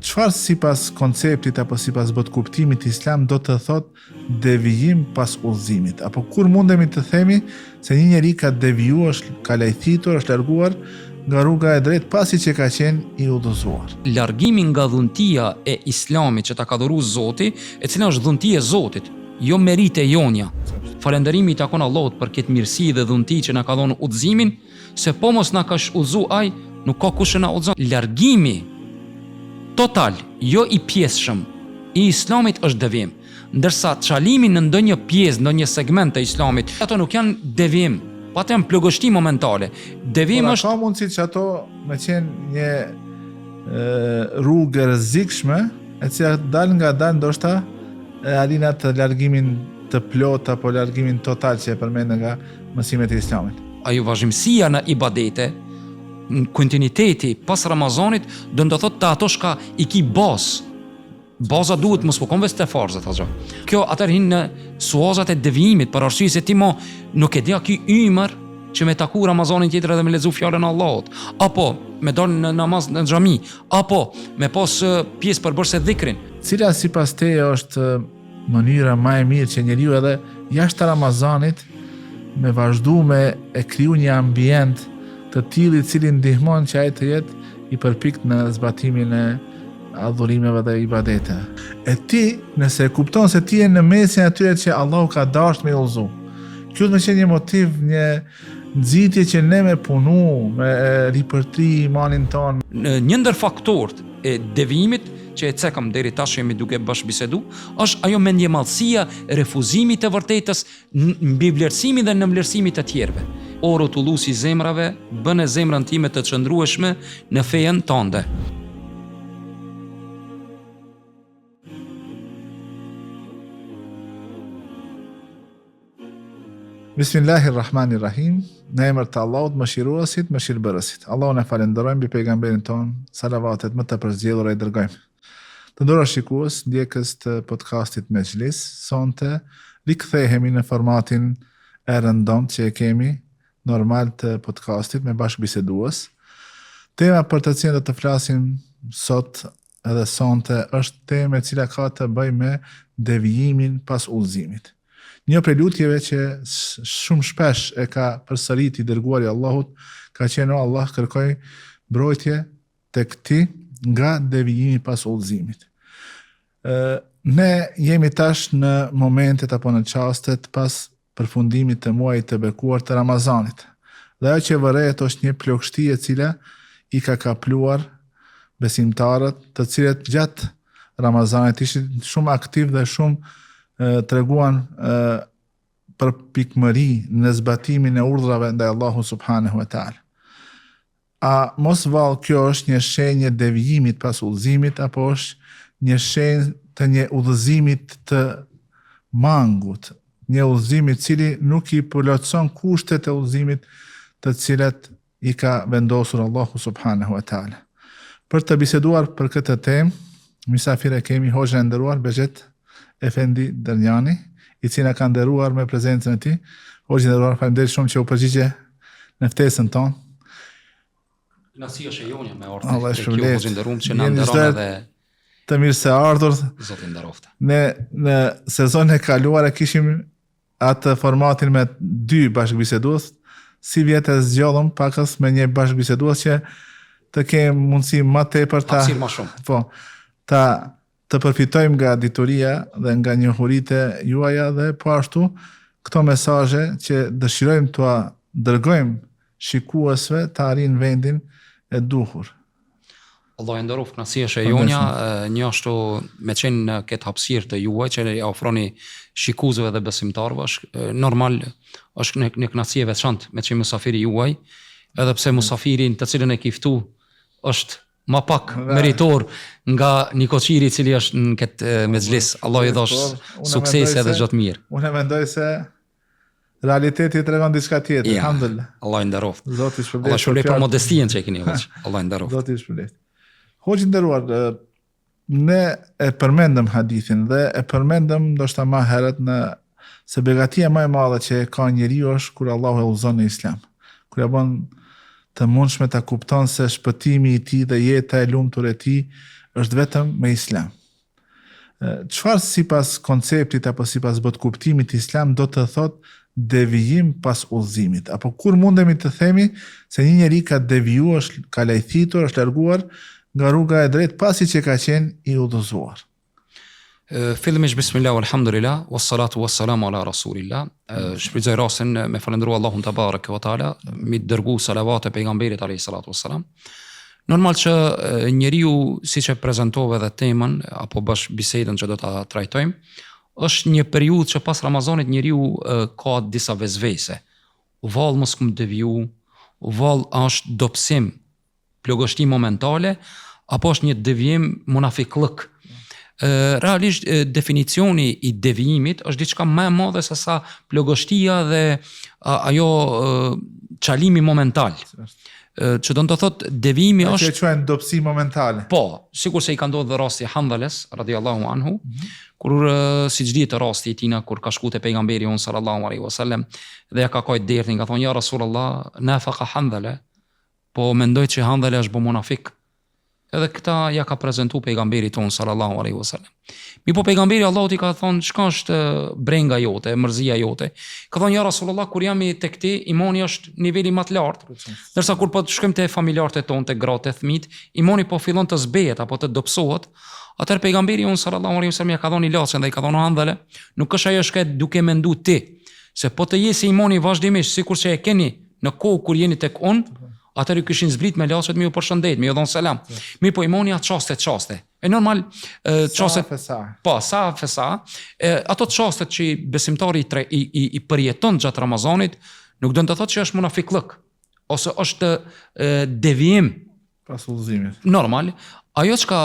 çfarë sipas konceptit apo sipas kuptimit islam do të thot devijim pas udhëzimit, apo kur mundemi të themi se një njeri ka devijuar, ka lajthitur, është larguar nga rruga e drejtë pasi që ka qenë i udhëzuar. Largimi nga dhuntia e islamit që ta ka dhuruar Zoti, e cila është dhuntia e Zotit, jo merite jonja. Falënderimi i takon Allahut për këtë mirësi dhe dhunti që na ka dhënë udhëzimin, se po mos na ka udhëzu ai, nuk ka kush na udhëzon. Largimi total, jo i pjesshëm, i islamit është devijim, ndërsa çalimi në ndonjë pjesë, ndonjë segment të islamit, ato nuk janë devijim, po ato janë plagështi momentale. Devijim është ka mundësi që ato me qenë një rrugë rrezikshme, e cila dal ndoshta e arrin atë largimin të plot apo largimin total që e përmendën nga mësimet e islamit. Ajo vazhdimësia në ibadete, në kontinuiteti pas Ramazanit, do të thotë të ato shka i ki bazë. Baza duhet mos po konves të farzat ajo. Kjo atëherë hin në suazat e devijimit, për arsye se ti nuk e dia ky ymër që me taku Ramazanin tjetër edhe me lexu fjalën e Allahut, apo me dal në namaz në xhami, apo me pas pjesë për bërse dhikrin. Cila sipas teje është mënyra më e mirë që njeriu edhe jashtë Ramazanit me vazhdu me e kriju një ambient të tillë i cili ndihmon që ai të jetë i përpikt në zbatimin e adhurimeve dhe ibadete. E ti, nëse e kupton se ti je në mesin atyre që Allahu ka dashur me udhëzu, kjo do të qenë një motiv, një nxitje që ne me punu, me ripërtri imanin ton. Një ndër faktorët e devijimit që e cekam deri tash jemi duke bashkëbisedu, është ajo mendjemallësia, refuzimi të vërtetës, mbi vlerësimin dhe në vlerësimin të tjerëve. O rrotulluesi i zemrave, bën e zemrën time të çndrueshme në fejen tënde. Bismillahirrahmanirrahim. Në emër të Allahut, mëshiruesit, mëshirbërësit. Allahun e falenderojmë mbi pejgamberin ton, salavatet më të përzgjedhura i dërgojmë. Të nderuar shikues, ndjekës të podcastit Mejlis, sonte rikthehemi në formatin e rëndom që e kemi normal të podcastit me bashkëbisedues. Tema për të cilën do të flasim sot edhe sonte është temë e cila ka të bëjë me devijimin pas udhëzimit. Një prej lutjeve që shumë shpesh e ka përsëriti dërguari i Allahut ka qenë o Allah, kërkoj mbrojtje tek ti nga devijimi pas udhëzimit. Ne jemi tash në momentet apo në çastet pas përfundimit të muajit të bekuar të Ramazanit. Dhe ajo që vërehet është një plagështi e cila i ka kapluar besimtarët, të cilët gjatë Ramazanit ishin shumë aktiv dhe shumë treguan për pikmëri në zbatimin e urdhrave ndaj Allahu subhanahu wa taala. A mos vallë kjo është një shenjë devijimit pas udhëzimit apo është një shenjë të një udhëzimit të mangut, një udhëzim i cili nuk i plotson kushtet e udhëzimit të cilat i ka vendosur Allahu subhanahu wa taala. Për të biseduar për këtë temë, mysafir e kemi hoxhën e nderuar Behxhet Efendi Dërnjani, i cili na ka nderuar me prezencën e tij. Hoxhë nderuar, faleminderit shumë që u përgjigje në ftesën tonë. Nasia Shejonja me ardhmë. Allah e shpërblet. Hoxhë nderuar që na nderon edhe të mirë se ardhur. Zoti nderoftë. Ne në sezonin e kaluar e kishim atë formatin me 2 bashkëbisedues, si vjetë zgjodhëm pakës me një bashkëbisedues që të kemë mundësi më tepër të përfitojmë nga dituria dhe nga njohuritë juaja dhe po ashtu këto mesazhe që dëshirojmë t'ua dërgojmë shikuesve të arrijnë vendin e duhur. Allah e nderoft Nasia Shejonja, një ashtu me qenë në këtë hapësirë të juaj që ja ofroni shikuesve dhe besimtarëve, është normal, është një kënaqësi e veçantë me qenë mysafiri juaj, edhe pse mysafirin të cilën e kiftu është ma pak meritor nga Nikoqiri i cili është në këtë mezhlis. Allah i dhash sukses edhe çdo të mirë. Unë mendoj se realiteti tregon diçka tjetër, alhamdulillah. Allah i nderoft. Zoti i shpërblet. Allah shpërblet për modestinë që keni hoxh. Allah i nderoft. Zoti i shpërblet. Hoxhë nderuar, ne e përmendëm hadithin dhe e përmendëm ndoshta më herët se begatia më e madhe që ka njeriu është kur Allahu e udhëzon në Islam. Kur ja bën të mundshme ta kupton se shpëtimi i tij dhe jeta e lumtur e tij është vetëm me islam. Çfarë sipas konceptit apo sipas botkuptimit islam do të thotë devijim pas udhëzimit? Apo kur mundemi të themi se një njeri ka devijuar, ka lajthitur, është larguar nga rruga e drejtë pasi që ka qenë i udhëzuar? Fillimisht bismillah walhamdulillah wassalatu wassalamu ala rasulillah. Shfrytëzoj rastin me falendëruar Allahun te bareke ve teala, mi dërgu salavat e pejgamberit alayhi salatu wassalam. Normal që njeriu, siç e prezantova edhe temën apo bash bisedën që do ta trajtojmë, është një periudhë që pas Ramazanit njeriu ka disa vezvese. U vallë mos kum deviju, u vallë është dobësim, plogështi momentale, apo është një devijim munafiklëk. Realisht definicioni i devijimit është diçka më e madhe se sa plogështia dhe ajo çalimi momental. Që do të thotë devijimi është që quhen dobësi momentale. Po, sikur se i ka ndodhur rasti Handales radhiyallahu anhu, kur siç dihet rasti i tij kur ka shkuar te pejgamberi sallallahu alaihi wasallam dhe ja ka kajt dertin, ka thonë ja Rasulullah, nafaqa Handala, po mendoj që Handala është bu munafik. Edhe këta ja ka prezantuar pejgamberit ton sallallahu alaihi wasallam. Mi po pejgamberi Allahut i ka thonë çka është brenga jote, mërzia jote. Ka thonë ja Rasulullah, kur jam tek ti, imani është niveli më të lartë. Ndërsa kur po të shkojmë te familjarët tonë, te gratë e fëmijët, imani po fillon të zbehet apo të dobësohet. Atëherë pejgamberi sallallahu alaihi wasallam ja ka thonë ilaçën dhe i ka thonë Handale, nuk është ajo shka duke menduar ti, se po të jesi imani vazhdimisht sikur që e keni në kohë kur jeni tek unë, atëri kishin zbrit me laçet, me ju përshëndet, me ju dhon selam. Mi po imoni atë çaste. E normal çastet po sa ato çastet që besimtari i përjeton gjatë Ramazanit nuk do të thotë që është munafiklëk ose është devijim pas udhëzimit. Normal, ajo çka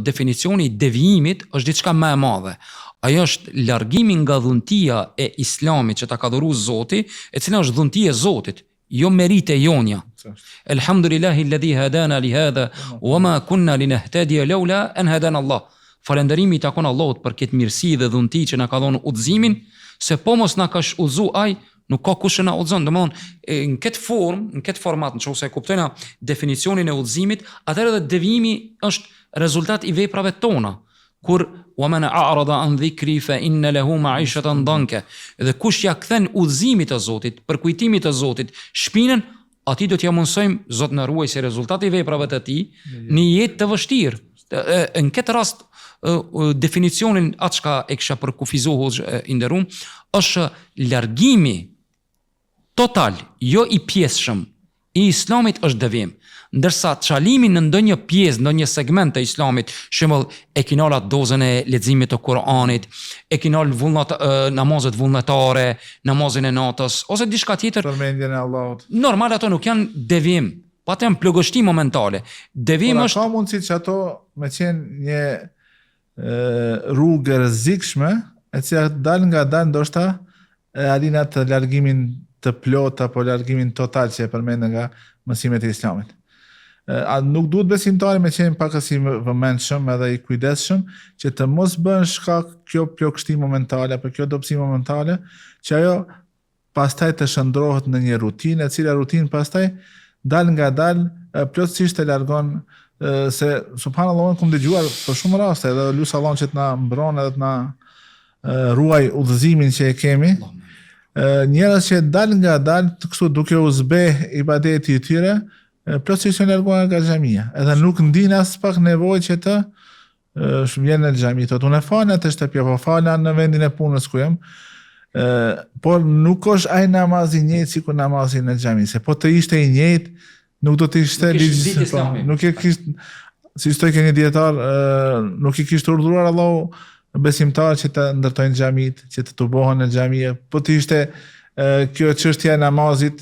definicioni i devijimit është diçka më e madhe. Ajo është largimi nga dhuntia e Islamit që ta ka dhuruar Zoti, e cila është dhuntia e Zotit, jo merite jonja. Elhamdulillahi alladhi hadana li hadha wama kunna linahtadiya lawla an hadana Allah. Falënderimi i takon Allahut për këtë mirësi dhe dhunti që na ka dhënë udhëzimin, se po mos na ka udhëzu ai, nuk ka kush na udhëzon. Domthonë në këtë formë, në këtë format, nëse e kuptojna definicionin e udhëzimit, atëherë edhe devijimi është rezultat i veprave tona. Kur wa man a'rada an dhikri fa inna lahu ma'ishatan danka. Dhe kush ja kthen udhëzimit të Zotit, për kujtimit të Zotit, shpinën, atij do t'ja mundsojmë Zot na ruaj se rezultati i veprave të tij në jetë të vështirë. Në këtë rast definicionin atë çka e kisha përkufizuar i nderuam është largimi total, jo i pjesshëm, i Islamit është devijim. Ndërsa çalimi në ndonjë pjesë, ndonjë segment të Islamit, shembull e kinala dozën e leximit të Kuranit, e kinal namazet vullnetare, namazin e natës ose diçka tjetër, Përmendjen e Allahut. Normal ato nuk janë devijim, po ato janë plogështi momentale. Devijim është ka mundësi që ato me qenë një rrugë rrezikshme, e cila dal nga dal ndoshta e alin atë largimin të plot apo largimin total që e përmendën nga mësimet e Islamit. Nuk duhet besimtari me qenë pakës i vëmendshëm edhe i kujdesshëm që të mos bën shkak kjo plogështi momentale apo kjo dobësi momentale, që ajo pastaj të shndrohet në një rutinë, e cila rutinë pastaj dal nga dal plotësisht e largon, se subhanallahu kum dëgjuar për shumë raste, edhe lut Allahun që të na mbron edhe të na ruaj udhëzimin që e kemi. Njerëz që dal nga dal kështu duke u zbeh ibadeti i tyre, plotësisht janë larguar nga xhamia, edhe nuk ndin as pak nevojë që të vjen në xhami, thotë unë fal atë shtëpi apo fal në vendin e punës ku jam, por nuk është ai namazi i njëjtë sikur namazi në xhami, se po të ishte i njëjtë, nuk do të ishte nuk e kishte, si thoi keni dietar, nuk i kishte urdhëruar Allahu besimtar që të ndërtojnë xhamit, që të tubohen në xhamie, po të ishte kjo çështja e namazit,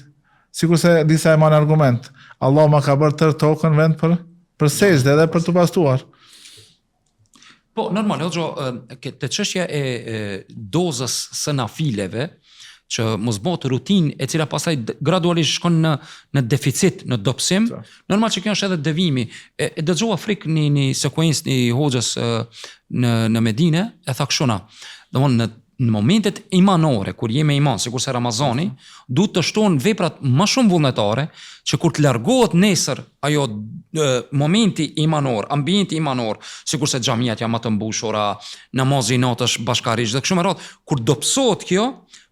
sikur se disa e marrin argument. Allah ma ka bërë tërë tokën vend për sejdë edhe për të pastuar. Po, normal, këtë çështja e dozës së nafileve, që mos bëhet rutinë e cila pastaj gradualisht shkon në deficit, në dobësim, normal që kjo është edhe devijimi. E dëgjova frik një sekuencë një hoxhës në Medinë, e tha kështu na. Domthonë në momentet imanore, kur jemi iman, sikur se Ramazani, duhet të shtohen veprat më shumë vullnetare, që kur të largohet nesër ajo momenti imanor, ambienti imanor, sikur se xhamiat janë më të mbushura, namazi natësh bashkarisht dhe kështu me radhë, kur do psohet kjo,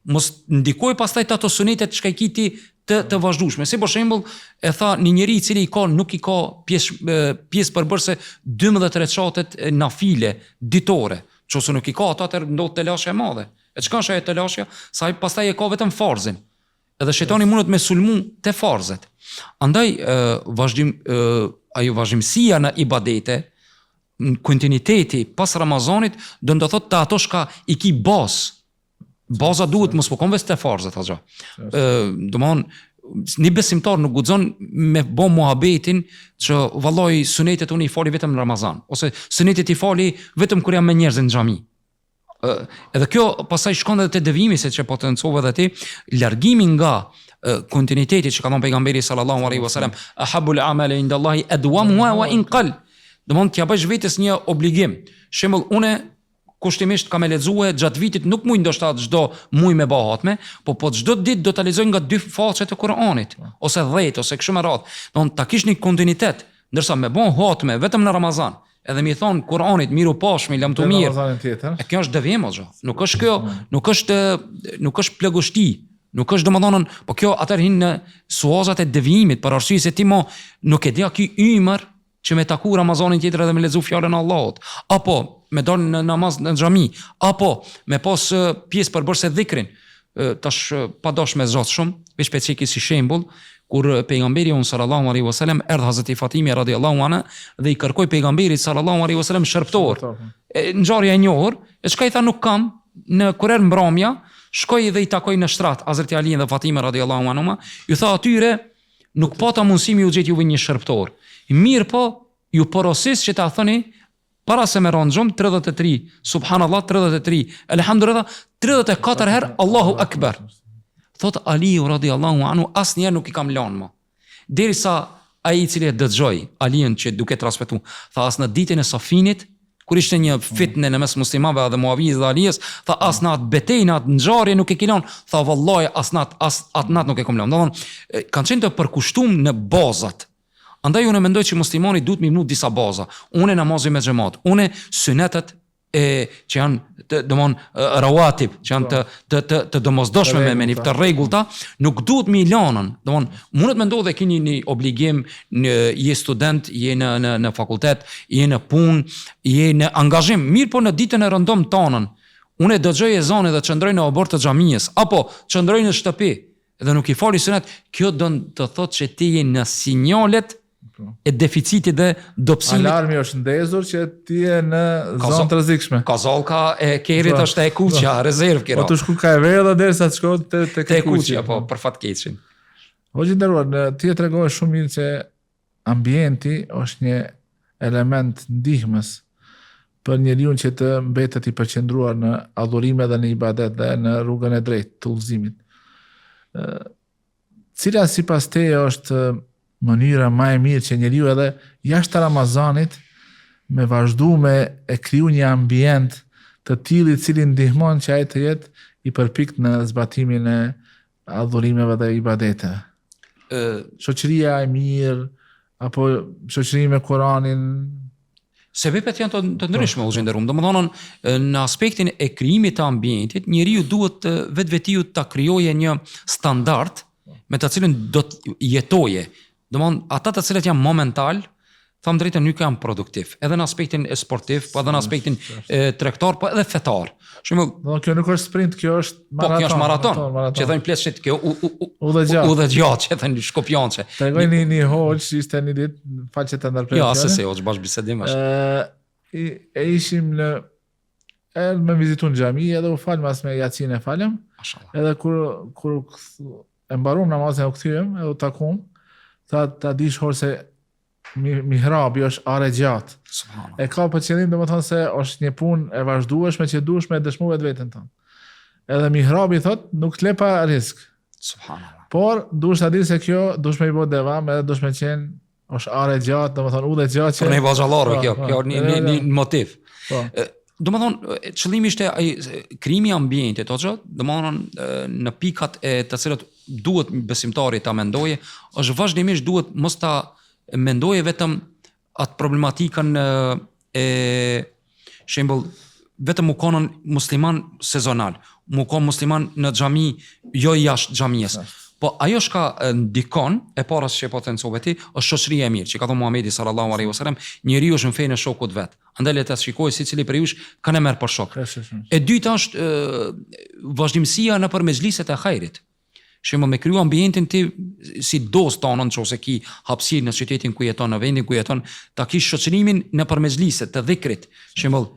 mos ndikoj pastaj ato sunetet çka i kiti të vazhdueshme. Si për shembull, e tha një njeri i cili nuk i ka pjesë përbërëse 12 rekatet nafile ditore. Qose nuk i ka ato, atëherë ndodh të lashja e madhe. E çka është ajo të lashja? Sa ai pastaj e ka vetëm farzin. Edhe shejtani mundet me sulmu te farzet. Andaj ajo vazhdimësia në ibadete, në kontinuiteti pas Ramazanit, do të thotë të ato shka i ki bazë. Baza duhet mos po kon vetë te farzet ajo. Domthon një besimtar nuk guxon me bë muhabetin që vallahi sunetet unë i fali vetëm në Ramazan, ose sunetet i fali vetëm kur jam me njerëz në xhami. Edhe kjo pastaj shkon edhe te devijimi, se që potencove edhe ti, largimi nga kontinuiteti që ka thënë pejgamberi sallallahu alaihi wasallam, ahabul amali indallahi adwamuha wa in qall. Domthon t'ja bësh vetes një obligim. Shembull, unë kushtimisht kam e lexuar gjatë vitit, nuk muj ndoshta çdo muj me bë hatme, po çdo ditë do ta lexoj nga 2 faqe të Kuranit, ose 10 ose kështu me radhë. Don ta kish një kontinuitet, ndërsa me bën hatme vetëm në Ramazan, edhe mi thon Kuranit miru pashmi, lam të mirë. E kjo është devijim ajo. Nuk është kjo, nuk është plagoshti, nuk është domethënë, po kjo atëherë hin në suazat e devijimit, për arsye se ti nuk e di a ky ymër që me taku Ramazanin tjetër edhe me lexu fjalën e Allahut, apo me dal në namaz në xhami, apo me pas pjesë përbërëse dhikrin. Tash pa dosh me zot shumë, veç specifik si shembull, kur pejgamberi sallallahu alaihi wasallam erdhi Hazreti Fatimi radhiyallahu anha dhe i kërkoi pejgamberit sallallahu alaihi wasallam shërptor. Ngjarja e njohur, e çka i tha nuk kam, në kur erdhi mbrëmja, shkoi dhe i takoi në shtrat Hazreti Ali dhe Fatime radhiyallahu anhuma, ju tha atyre nuk pata mundësi mi u gjet juve një shërptor. Mirë po, ju porosis që ta thoni para se me ronë gjumë 33, subhanallah 33, elhamdulillah 34 herë Allahu Akbar. Thot Aliu radhiyallahu anhu, asnjëherë nuk i kam lënë më. Derisa ai i cili e dëgjoi Aliun që duke transmetuar, tha as në ditën e Safinit, kur ishte një fitnë në mes muslimanëve dhe Muavijës dhe Alijës, tha as në atë betejë, në atë ngjarje nuk e kilon, tha vallahi as atë nat nuk e kam lënë. Domthon kanë qenë të përkushtuar në bazat. Andaj unë mendoj që muslimani duhet me mnu disa baza. Unë namazi me xhamat, unë sunetet që janë domthon rawatib, që janë të domosdoshme me një të rregullta, nuk duhet me lënën. Domthon mundet me ndodhe keni një obligim, je student, je në fakultet, je në punë, je në angazhim, mirë po në ditën e rëndom tonën. Unë dëgjoj ezanin dhe çndroj në obor të xhamisë, apo çndroj në shtëpi dhe nuk i fali sunet, kjo do të thotë që ti je në sinjalet e deficitit dhe dobësimit. Alarmi është ndezur që ti je në zonë të rrezikshme. Kazallka e kerit është e kuqja, rezervë kira. Po të shku ka e verdha derisa të shkon te kuqja, po për fatkeqin. Hoxhë nderuar, ti e tregove shumë mirë që ambienti është një element ndihmës për njeriu që të mbetet i përqendruar në adhurime dhe në ibadet dhe në rrugën e drejtë të udhëzimit. Cila sipas teje është mënyra më e mirë që njeriu edhe jashtë Ramazanit me vazhdu me e kriju një ambient të tillë i cili ndihmon që ai të jetë i përpikt në zbatimin e adhurimeve dhe ibadeteve? Shoqëria e mirë apo shoqëria me Kur'anin? Sebepet janë të ndryshme u gjenderum. Domethënë në aspektin e krijimit të ambientit, njeriu duhet vetvetiu ta krijojë një standard me të cilën do të jetoje. Domthon ata të cilët janë momental, tham drejtën nuk janë produktiv, edhe në aspektin e sportiv, po edhe në aspektin tregtar, po edhe fetar. Shembull, kjo nuk është sprint, kjo është maraton. Po kjo është maraton. Që thënë pleshit kjo udhë gjatë, që thënë shkopjançe. Tregoj një hoxh ishte një ditë faqe të ndërprerje. Jo, asesi hoxh bash bisedim është. E ishim me vizitun xhami edhe u fal mas me Yacin e falem. Edhe kur e mbarum namazin u kthyem, edhe u takum, ta dish se mihrabi është are gjatë. E ka për qëllim domethënë se është një punë e vazhdueshme që duhesh me dëshmu vetën tonë. Edhe mihrabi thot nuk le pa risk. Subhanallah. Por duhesh ta di se kjo duhesh me i bë devam, edhe duhesh me qenë është are gjatë, domethënë udhë gjatë që. Po ne vazhallarë kjo një motiv. domethënë qëllimi ishte ai krijimi i ambientit, domethënë në pikat e të cilat duhet besimtari ta mendojë, është vazhdimisht duhet mos ta mendojë vetëm atë problematikën e shembull vetëm u konën musliman sezonal, mu kon musliman në xhami, jo jashtë xhamisë. Po ajo shka ndikon, e para që po thënë ti, është shoqëria e mirë, që ka thënë Muhamedi sallallahu alaihi wasallam, njeriu është në fenë e shokut vet. Andaj le ta shikoj secili prej jush kanë e merr për shok. E dyta është vazhdimësia nëpër mezhliset e hajrit. Shembull me kriju ambientin ti si dos tonë nëse ki hapësirë në qytetin ku jeton, në vendin ku jeton, ta kish shoqërimin nëpër mezhliset të dhikrit. Shembull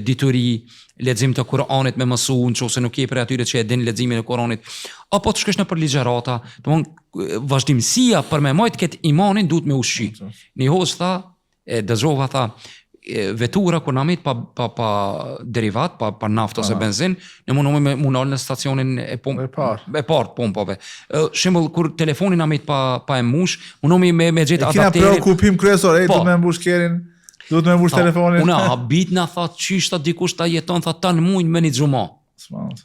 dituri, lexim të Kuranit me mësu, nëse nuk je për atyre që e din leximin e Kuranit, apo të shkosh nëpër ligjërata, domthonë vazhdimësia për me majt këtë imanin duhet me ushqy. Një hoz tha, e dëgjova tha, vetura kur na met pa derivat, pa naftë ose benzin, ne mundon në stacionin e parë pompave. Shembull kur telefonin na met pa e mush, mundon me gjetë adapterin. Kena preokupim kryesor, duhet me mbush kerin, duhet me mbush telefonin. Una habit na tha çish ta dikush ta jeton tha tan muin me një xhumo.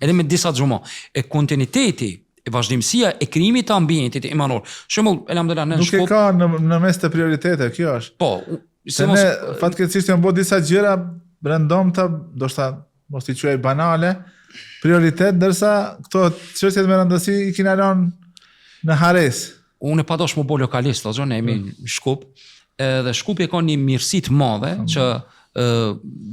Edhe me disa xhumo. E kontinuiteti e vazhdimësia e krijimit të ambientit imanor. Shembull, elhamdullah në shkollë. Nuk e ka në mes të prioritete, kjo është. Po, se ne fatkeqësisht janë bërë disa gjëra brendamta, ndoshta mos i quaj banale, prioritet, ndërsa këto çështjet me rëndësi i kina lënë në hares. Unë padosh më bo lokalist, o zonë, jemi Shkup, dhe Shkupi e ka një mirësi të madhe që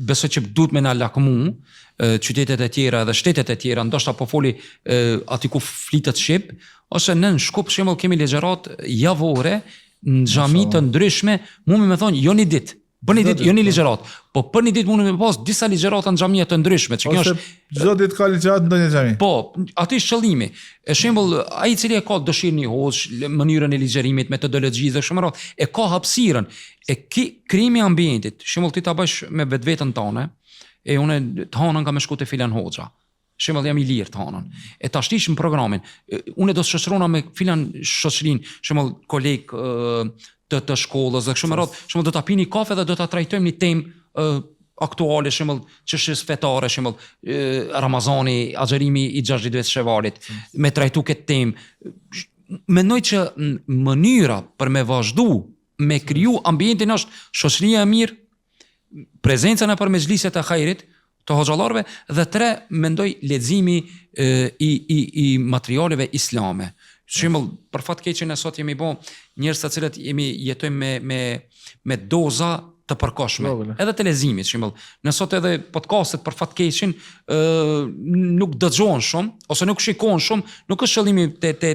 besoj që duhet me na lakmu qytetet e tjera dhe shtetet e tjera, ndoshta po foli aty ku flitet shqip, ose në Shkup shembull kemi ligjërat javore në xhami të ndryshme, mundi me thonë jo një ditë, për një ditë jo një ligjërat, po për një ditë mundi me pas disa ligjërata në xhamia të ndryshme, që kjo është çdo ditë ka ligjërat në ndonjë xhami. Po, aty është qëllimi. Për shembull, ai i cili e ka dëshirën një hoz, mënyrën e ligjërimit, metodologjisë dhe shumë rreth, e ka hapësirën e krijimi i ambientit. Për shembull ti ta bësh me vetveten tonë, e unë të hanën kam shku te filan hoxha. Shembull jam i lirë të hanën. E ta shtish në programin. Unë do të shoqërona me filan shoqërin, shembull koleg të shkollës dhe shumë rreth, shembull do ta pini kafe dhe do ta trajtojmë një temë aktuale, shembull çështjes fetare, shembull Ramazani, agjerimi i 60 ditë shevalit, me trajtu këtë temë. Mendoj që mënyra për me vazhdu me kriju ambientin është shoqëria e mirë, prezenca nëpër mezhliset e hajrit të hoxhallarëve, dhe 3 mendoj leximi i materialeve islame. Shembull, për fat keq ne sot jemi bë njerëz të cilët jetojmë me doza të përkohshme. Edhe të leximit, shembull. Ne sot edhe podcastet për fat keqin nuk dëgjohen shumë ose nuk shikohen shumë, nuk është qëllimi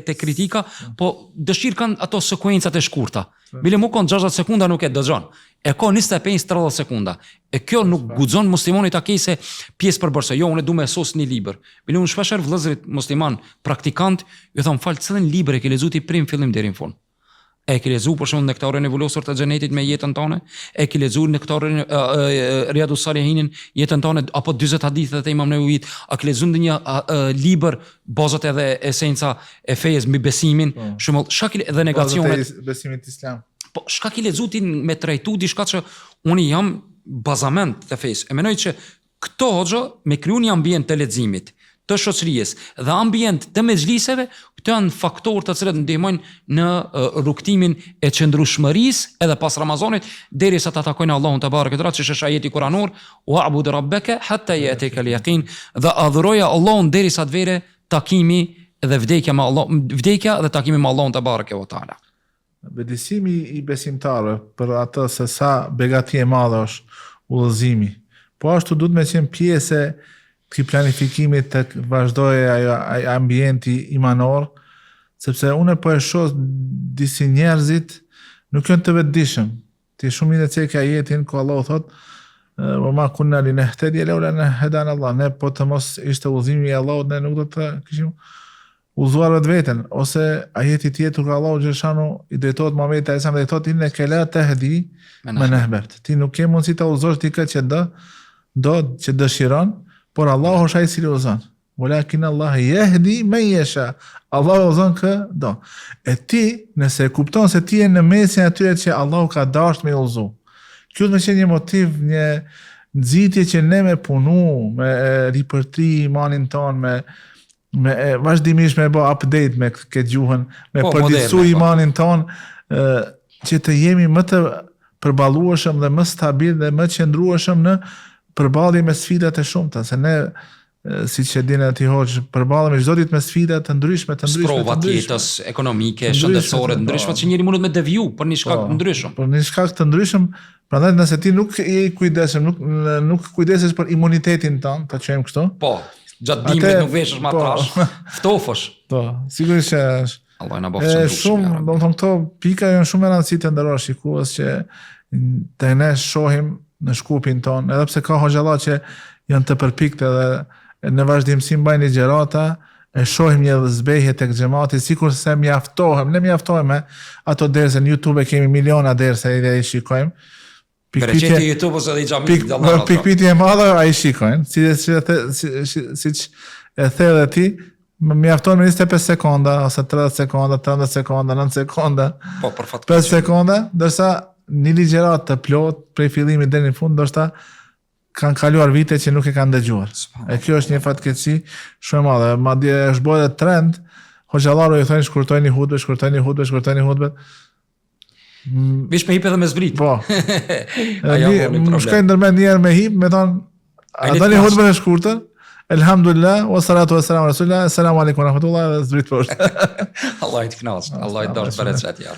te kritika, po dëshirë kanë ato sekuencat e shkurta. Bile mu kanë 60 sekunda nuk e dëgjon. E ka 25-30 sekunda. E kjo nuk guxon muslimonit ta kejse pjesë përbërëse. Jo, unë du me sos një libër. Bile unë shpesher vëllezërit musliman praktikant, ju thon fal cilën libër e ke lexuar ti prim fillim deri në fund. E ke lexuar për shembull Nektarin e vulosur të xhenetit me jetën tonë? E ke lexuar Nektarin Riyadus Salihinin jetën tonë apo 40 hadithe të Imam Nevovit? A ke lexuar ndonjë libër bazat edhe esenca e fesë mbi besimin? Shembull, shakil edhe negacionet besimit islam. Po shka ki lexuar ti me trajtu diçka që unë jam bazament të fesë. E menoj që këto hoxha me kriju një ambient të leximit, të shoqërisë dhe ambient të mezhliseve, këto janë faktorë të cilët ndihmojnë në rrugtimin e qëndrueshmërisë edhe pas Ramazanit derisa ta takojnë Allahun te bareke që është ajeti kuranor, wa'bud rabbaka hatta ya'tika al-yaqin, dhe adhuroja Allahun derisa të vere takimi dhe vdekja me Allah, vdekja dhe takimi me Allahun te bareke ve taala. Bedisimi i besimtarëve për atë se sa begati e madhe është udhëzimi, po ashtu duhet me qenë pjesë e këtij planifikimit të vazhdojë ai ambienti imanor, sepse unë po e shoh disi njerëzit nuk janë të vetëdijshëm. Ti shumë mirë cek ajetin ku Allahu thotë wa ma kunna linahtadiya lawla an hadana Allah. Ne po të mos ishte udhëzimi i Allahut, ne nuk do të kishim udhëzuar vetën, ose ajeti tjetër ku Allahu xhashanu i drejtohet Muhamedit sallallahu alaihi wasallam dhe thotë inna la tahdi man ahbabta. Ti nuk ke mundësi ta udhëzosh dikë që që dëshiron, por Allahu është ai i cili udhëzon. Walakin Allah yahdi man yasha. Allahu udhëzon kë do. E ti nëse e kupton se ti je në mesin atyre që Allahu ka dashur me udhëzu, kjo do të qenë një motiv, nxitje që ne me punu, me ripërtri imanin ton, me vazhdimisht me bë update me këtë gjuhën, me përditësu imanin ton, që të jemi më të përballueshëm dhe më stabil dhe më qëndrueshëm në përballje me sfidat e shumta, se ne siç e dinë ti hoxh, përballemi çdo ditë me sfida të ndryshme, sprova të jetës ekonomike, shëndetësore të ndryshme që njëri mundet me deviju për një shkak të ndryshëm. Për një shkak të ndryshëm, prandaj nëse ti nuk je i kujdesshëm, nuk kujdesesh për imunitetin tënd, ta quajmë kështu. Po, gjatë dimrit nuk veshësh matrash, ftofësh. Po, sigurisht që Allah na bëftë shumë, domethënë këto pika janë shumë e rëndësishme ndëror shikues që të ne shohim në shkupin ton, edhe pse ka hoxhalla që janë të përpiktë edhe në vazhdimsi mbajnë ligjërata, e shohim një zbehje tek xhamati, sikur se ne mjaftohem me ato derse në YouTube kemi miliona derse edhe i shikojmë. Përqeti YouTube-os edhe i xhamit dallar. Pikpyetje e madhe ai shikojnë, siç e the edhe ti, më mjafton me 25 sekonda ose 30 sekonda, 30 sekonda, 9 sekonda. Po, për fat 5 sekonda, ndërsa një ligjërat të plot prej fillimit deri në fund, ndoshta kanë kaluar vite që nuk e kanë dëgjuar. E kjo është një fatkeqësi shumë e madhe. Madje është bërë trend, hoxhallarë i thonë shkurtojni hutbet. Vish me hip edhe me zbrit. Po. Më shkojnë ndërmend një herë me hip, me thonë, a doni hutbën e shkurtër? Elhamdulillah, wa salatu wa salam rasulillah, assalamu alaikum wa rahmatullah, dhe zbrit poshtë. Allah i të knasht, Allah i të dashtë bereqet, ja.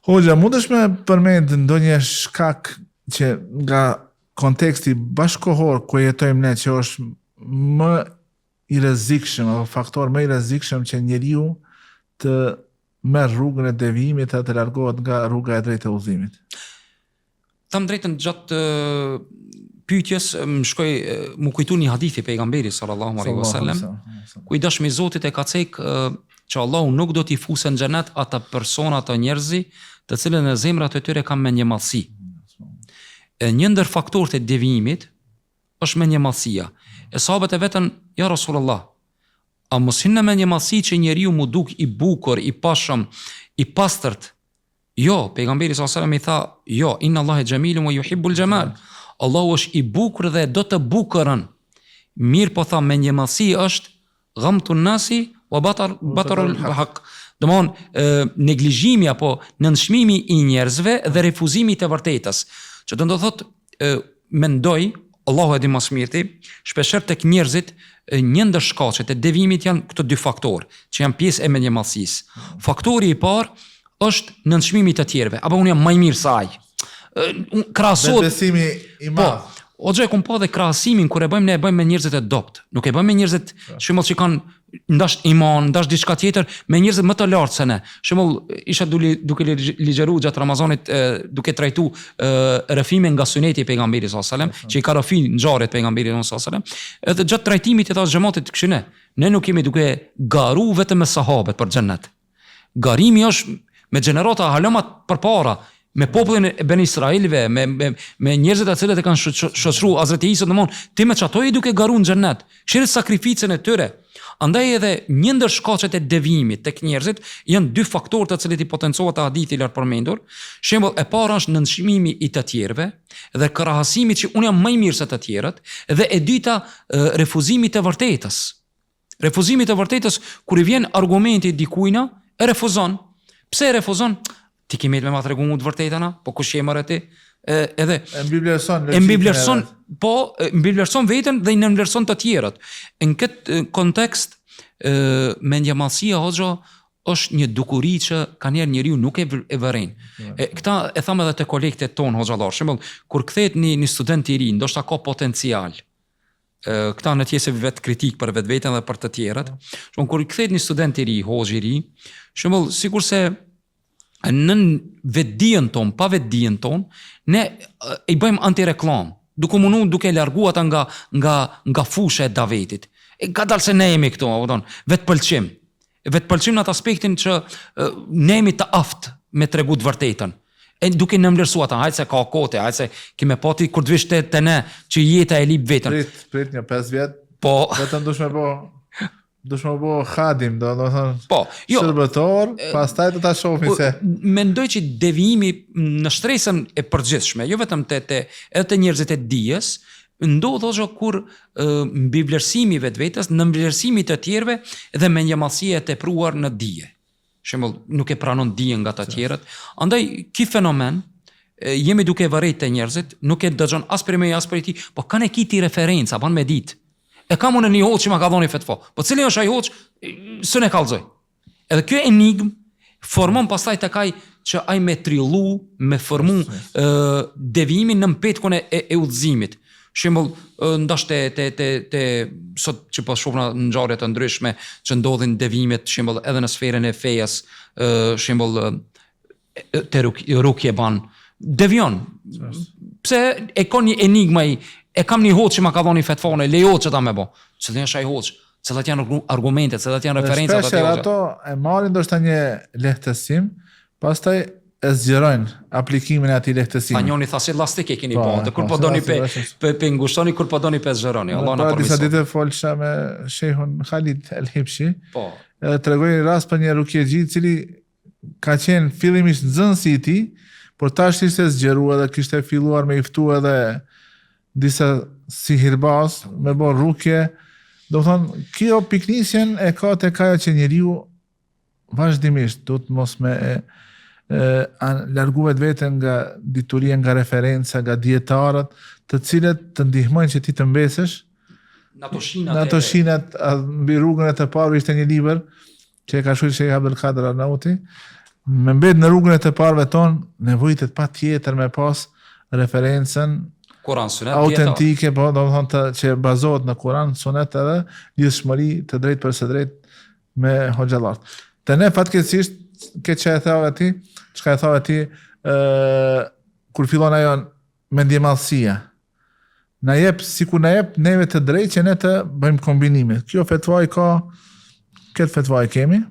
Hoxha, mundesh me përmend ndonjë shkak që nga konteksti bashkohor ku jetojmë ne, që është më i rrezikshëm, apo faktor më i rrezikshëm që njeriu të merr rrugën e devijimit e të largohet nga rruga e drejtë e udhëzimit? Tham drejtën gjatë pyetjes më kujtu një hadithi pejgamberit sallallahu alaihi wasallam, ku i dashmi Zotit e ka cek që Allahu nuk do t'i fusë në xhenet ata persona, ata njerëzi, të cilën në zemrat e tyre kanë menjëmallësi. Një ndër faktorët e devijimit është menjëmallësia. E sahabët e vetën, ja Rasulullah, a mos hinë në menjëmallësi që njeriu mu duk i bukur, i pashëm, i pastërt? Jo, pejgamberi sallallahu alaihi wasallam i tha, jo, inna Allahe jamilun wa yuhibbul jamal. Allahu është i bukur dhe do të bukurën. Mirë po tha, menjëmallësi është ghamtun nasi wa batarul haq. Domthon neglizhimi apo nënshmimi i njerëzve dhe refuzimi të vërtetës. Që do të thotë, mendoj, Allahu e di më së miri, shpeshherë tek njerëzit një ndër shkaqet e devijimit janë këto dy faktorë, që janë pjesë e menjëmallësisë. Faktori i parë është nënshmimi të tjerëve, apo unë jam më i mirë se ai. Krahasohet besimi i madh. O gjë kum po dhe krahasimin kur e bëjmë, ne e bëjmë me njerëzit e dopt. Nuk e bëjmë me njerëzit shembull që kanë ndash iman, ndash diçka tjetër, me njerëzit më të lartë se ne. Shembull, isha duke ligjëruar gjatë Ramazanit, duke trajtu rrëfime nga suneti i pejgamberit sallallahu alajhi wasallam, që i ka rrëfi ngjarjet e pejgamberit sallallahu alajhi wasallam. Edhe gjatë trajtimit e thash xhamatit kështu ne nuk kemi duke garu vetëm me sahabët për xhennet. Garimi është me gjenerata halomat përpara, me popullin e Ben Israilve, me njerëzit e cilët e kanë shoqëruar Hazreti Isa, domthon, ti me çato i duke garuar në xhennet. Këshirë sakrificën e tyre. Andaj edhe një ndër shkaqet e devijimit tek njerëzit janë dy faktorë të cilët i potencohet hadithi i lart përmendur. Shembull e para është nënshmimi i të tjerëve dhe krahasimi që unë jam më i mirë se të tjerët, dhe e dyta refuzimi të vërtetës. Refuzimi të vërtetës, kur i vjen argumenti dikujna, e refuzon. Pse e refuzon? Ti kemi me ma të regu mu të vërtetana, po kush je mërë ti? Edhe mbivlerëson veten dhe i nënvlerëson të tjerët. Në këtë kontekst, mendjemallësia hoxha është një dukuri që ka njerë njeriu nuk e vëren. Këta e tham edhe të kolegët tonë hoxhallar. Shembull, kur kthehet një student i ri, ndoshta ka potencial. Këta në tjesë vetë kritik për vetveten dhe për të tjerët. Shembull, kur kthehet një student i ri, hoxh i ri, shembull, sikurse në vetdijen ton, pa vetdijen ton, ne i bëjmë antireklam, duke munu, duke largu ata nga fusha e davetit. Ka dalë se ne jemi këto, vetë pëlqim. Vetë pëlqim në atë aspektin që ne jemi të aftë me tregu të vërtetën. E duke në mlerësu ata, hajtë se ka kote, hajtë se kime pati kur të vishte të ne që jeta e lip vetën. Prit një 5 vjetë, po, vetëm dush me po dush më bo khadim, do thonë Po, jo, shërbëtor, pastaj do ta shohim se mendoj që devijimi në shtresën e përgjithshme, jo vetëm edhe te njerëzit e dijes, ndodh ose kur mbi vlerësimi vetvetes, në vlerësimi të tjerëve dhe me një mallësie e tepruar në dije. Shembull, nuk e pranon dijen nga të tjerët. Andaj ky fenomen jemi duke vërejt të njerëzit, nuk e dëgjon as për me as për ti, po kanë e kiti referenca, ban me ditë. E kam unë një hoç që ma ka dhoni fetva. Po cili është ai hoç? Së ne kallzoj. Edhe kjo enigm formon pastaj tek ai që ai me trillu, me formu devijimin në petkun e udhëzimit. Shembull, ndash te sot që po shohna në ngjarje të ndryshme që ndodhin devijimet, shembull edhe në sferën e fejas, shembull te rukje ban devion. Pse e ka një enigma ai? E kam një hoç që ma ka dhoni fetvone, lejo që ta me bo. Cili është ai hoç? Cilat janë argumentet, cilat janë referencat aty. Shpesh ato e marrin ndoshta një lehtësim, pastaj e zgjerojnë aplikimin e atij lehtësimi. Njoni tha si lastik e keni bën, kur po doni pe ngushtoni, kur po doni pe zgjeroni. Allah na përmirëson. Disa përmirëson. ditë folsha me shehun Khalid El Hibshi. Po. Edhe tregoi një rast për një rukjegji i cili ka qenë fillimisht nxënësi i tij, por tash ishte zgjeruar dhe kishte filluar me i ftu edhe disa sihirbaz me bo rukje. Do thonë, kjo piknisjen e ka tek ajo që njeriu vazhdimisht do të mos me largu vetveten nga dituria, nga referenca, nga dietarët, të cilët të ndihmojnë që ti të mbesesh Në ato shinat mbi rrugën e të parë. Ishte një libër që e ka shkruar Sheikh Abdul Qadir Arnauti. Me mbet në rrugën e të parëve ton, nevojitet patjetër me pas referencën Kur'an, sunet, autentike, po, do të thonë që bazohet në Kur'an, sunet edhe lidhshmëri të drejtë për së drejtë me hoxhallar. Te ne fatkeqësisht këtë që e thave ti, çka e thave ti, kur fillon ajo mendjemallësia, na jep sikur na jep neve të drejtë që ne të bëjmë kombinime. Kjo fetva i ka, këtë fetva e kemi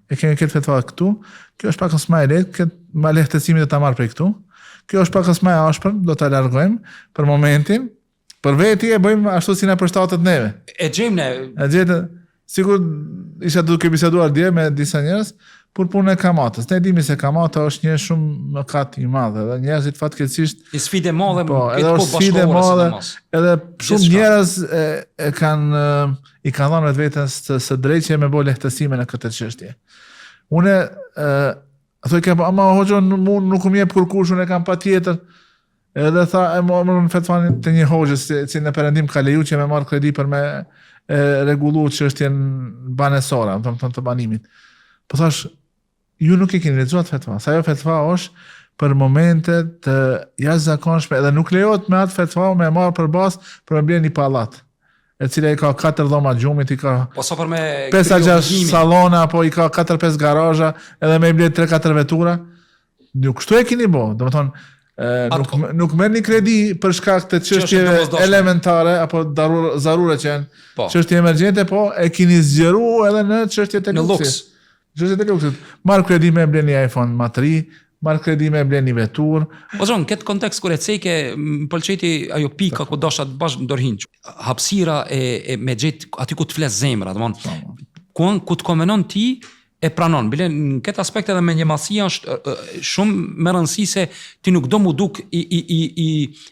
këtë fetva këtu, kjo është pak më e lehtë, këtë më lehtësimi do ta marr prej këtu. Kjo është pak më e ashpër, do ta largojmë për momentin. Për veti e bëjmë ashtu si na përshtatet neve. E gjejmë ne. E gjetë, sikur isha duke biseduar dje me disa njerëz për punën e kamatës. Ne dimi se kamata është një shumë mëkat i madh, dhe njerëzit fatkeqësisht Një sfidë e madhe, edhe është sfidë e madhe, edhe shumë njerëz i kanë dhënë vetveten së drejtë me bë lehtësime në këtë çështje. Unë thoj ke ama hoxha nuk më jep kurkush, unë e kam patjetër. Edhe tha e morën fetvan te një hoxhë si në perëndim ka leju që me marr kredi për me rregullu çështjen banesore, do të thonë të banimit. Po thash, ju nuk e keni lexuar fetva. Sa ajo fetva është për momente të jashtëzakonshme dhe nuk lejohet me atë fetva me marr për bazë për me blerë një pallat, e cila i ka 4 dhoma gjumit, i ka po sa për me 5-6 sallona, apo i ka 4-5 garazha, edhe me i blet 3-4 vetura. Nuk kështu e keni bo, do më thonë, nuk merr një kredi për shkak të çështjeve elementare apo zarure që janë çështje emergjente, po e keni zgjeru edhe në çështjet e luksit. Çështjet e luksit. Marr kredi me blen një iPhone ma 3, marr kredi me blen një vetur. Po zon, këtë kontekst kur e ceke, më pëlqeti ajo pika ku dasha të bash ndorhin. Hapësira e me gjet aty ku të fles zemra, domthon. Ku të komenon ti e pranon. Bile në këtë aspekt edhe me një mallësia është shumë më rëndësi se ti nuk do mu duk i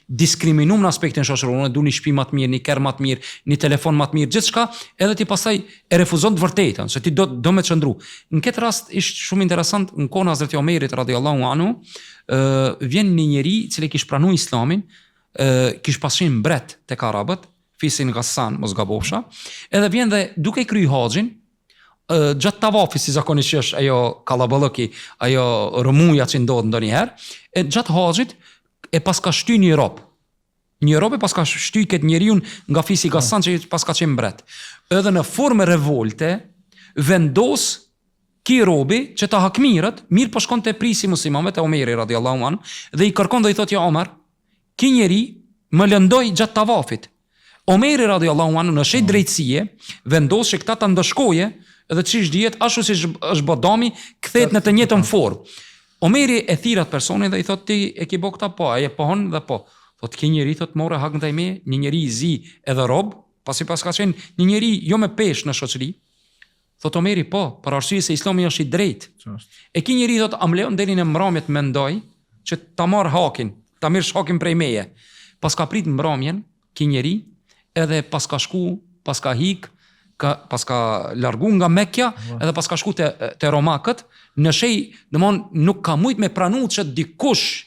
diskriminuar në aspektin shoqëror. Unë du një shtëpi më të mirë, një kerr më të mirë, një telefon më të mirë, gjithçka, edhe ti pastaj e refuzon të vërtetën, se ti do me çndru. Në këtë rast ishte shumë interesant në kohën e Hazreti Omerit radhiyallahu anhu, vjen një njeri i cili kishte pranuar Islamin, kishte pasur mbret tek arabët, fisin Ghassan, mos gabofsha, edhe vjen dhe duke kryer haxhin, gjatë tavafit, si zakonisht që është ajo kallaballëki, ajo rëmuja që ndodh ndonjëherë, gjatë haxhit e paska shty një rob. Një rob e paska shty këtë njeriu nga fisi Ghassan që paska qenë mbret. Edhe në formë revolte vendos ki robi që ta hakmirët, mirë po shkon te prisi muslimanëve te Omeri radhiyallahu anhu dhe i kërkon dhe i thotë ja Omar, ki njeri më lëndoi gjatë tavafit. Omeri radhiyallahu anhu në shet drejtësie vendos që këta ta ndëshkoje, edhe çish dihet ashtu si është bodami, kthehet në të njëjtën formë. Omeri e thirr atë personin dhe i thotë ti e ke bë këtë po, ai e pohon dhe po. Thotë ki njeri thotë morë hak ndaj me, një njeri i zi edhe rob, pasi pas ka qenë një njeri jo me peshë në shoqëri, Thot Omeri, po, për arsye se Islami është i drejtë. Ç'është? E ki njëri thot, am lejon deri në mbrëmje të mendoj që ta marr hakin, ta mirësh hakin prej meje. Pas ka prit mbrëmjen, ki njëri, edhe pas ka shku, pas ka hik, pas ka largu nga Mekja, edhe pas ka shku te Romakët, në shej, domthon nuk ka mujt me pranu që dikush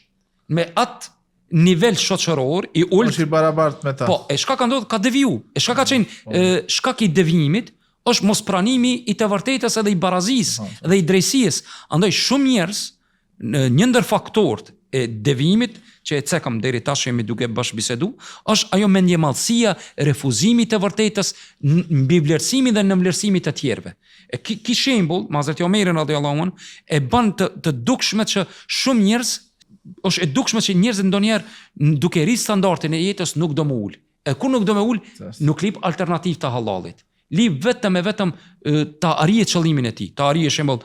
me atë nivel shoqëror i ulët. Është i barabart me ta. Po, e shka ka ndodhur, ka deviju. E shka ka qenë shkak i devijimit është mos pranimi i të vërtetës edhe i barazisë dhe i drejtësisë. Andaj shumë njerëz një ndër faktorët e devijimit që e cekam deri tash jemi duke bashkëbisedu, është ajo mendjemallësia, refuzimi i të vërtetës, mbi vlerësimi dhe në vlerësimi të tjerëve. E ki shembull, Hazreti Omeri radhiyallahu anhu e bën të dukshme që shumë njerëz është e dukshme që njerëzit ndonjëherë duke rrit standardin e jetës nuk do më ul. E kur nuk do më ul, nuk lip alternativë të halallit. Lip vetëm ta arrijë qëllimin e tij, ta arrijë shembull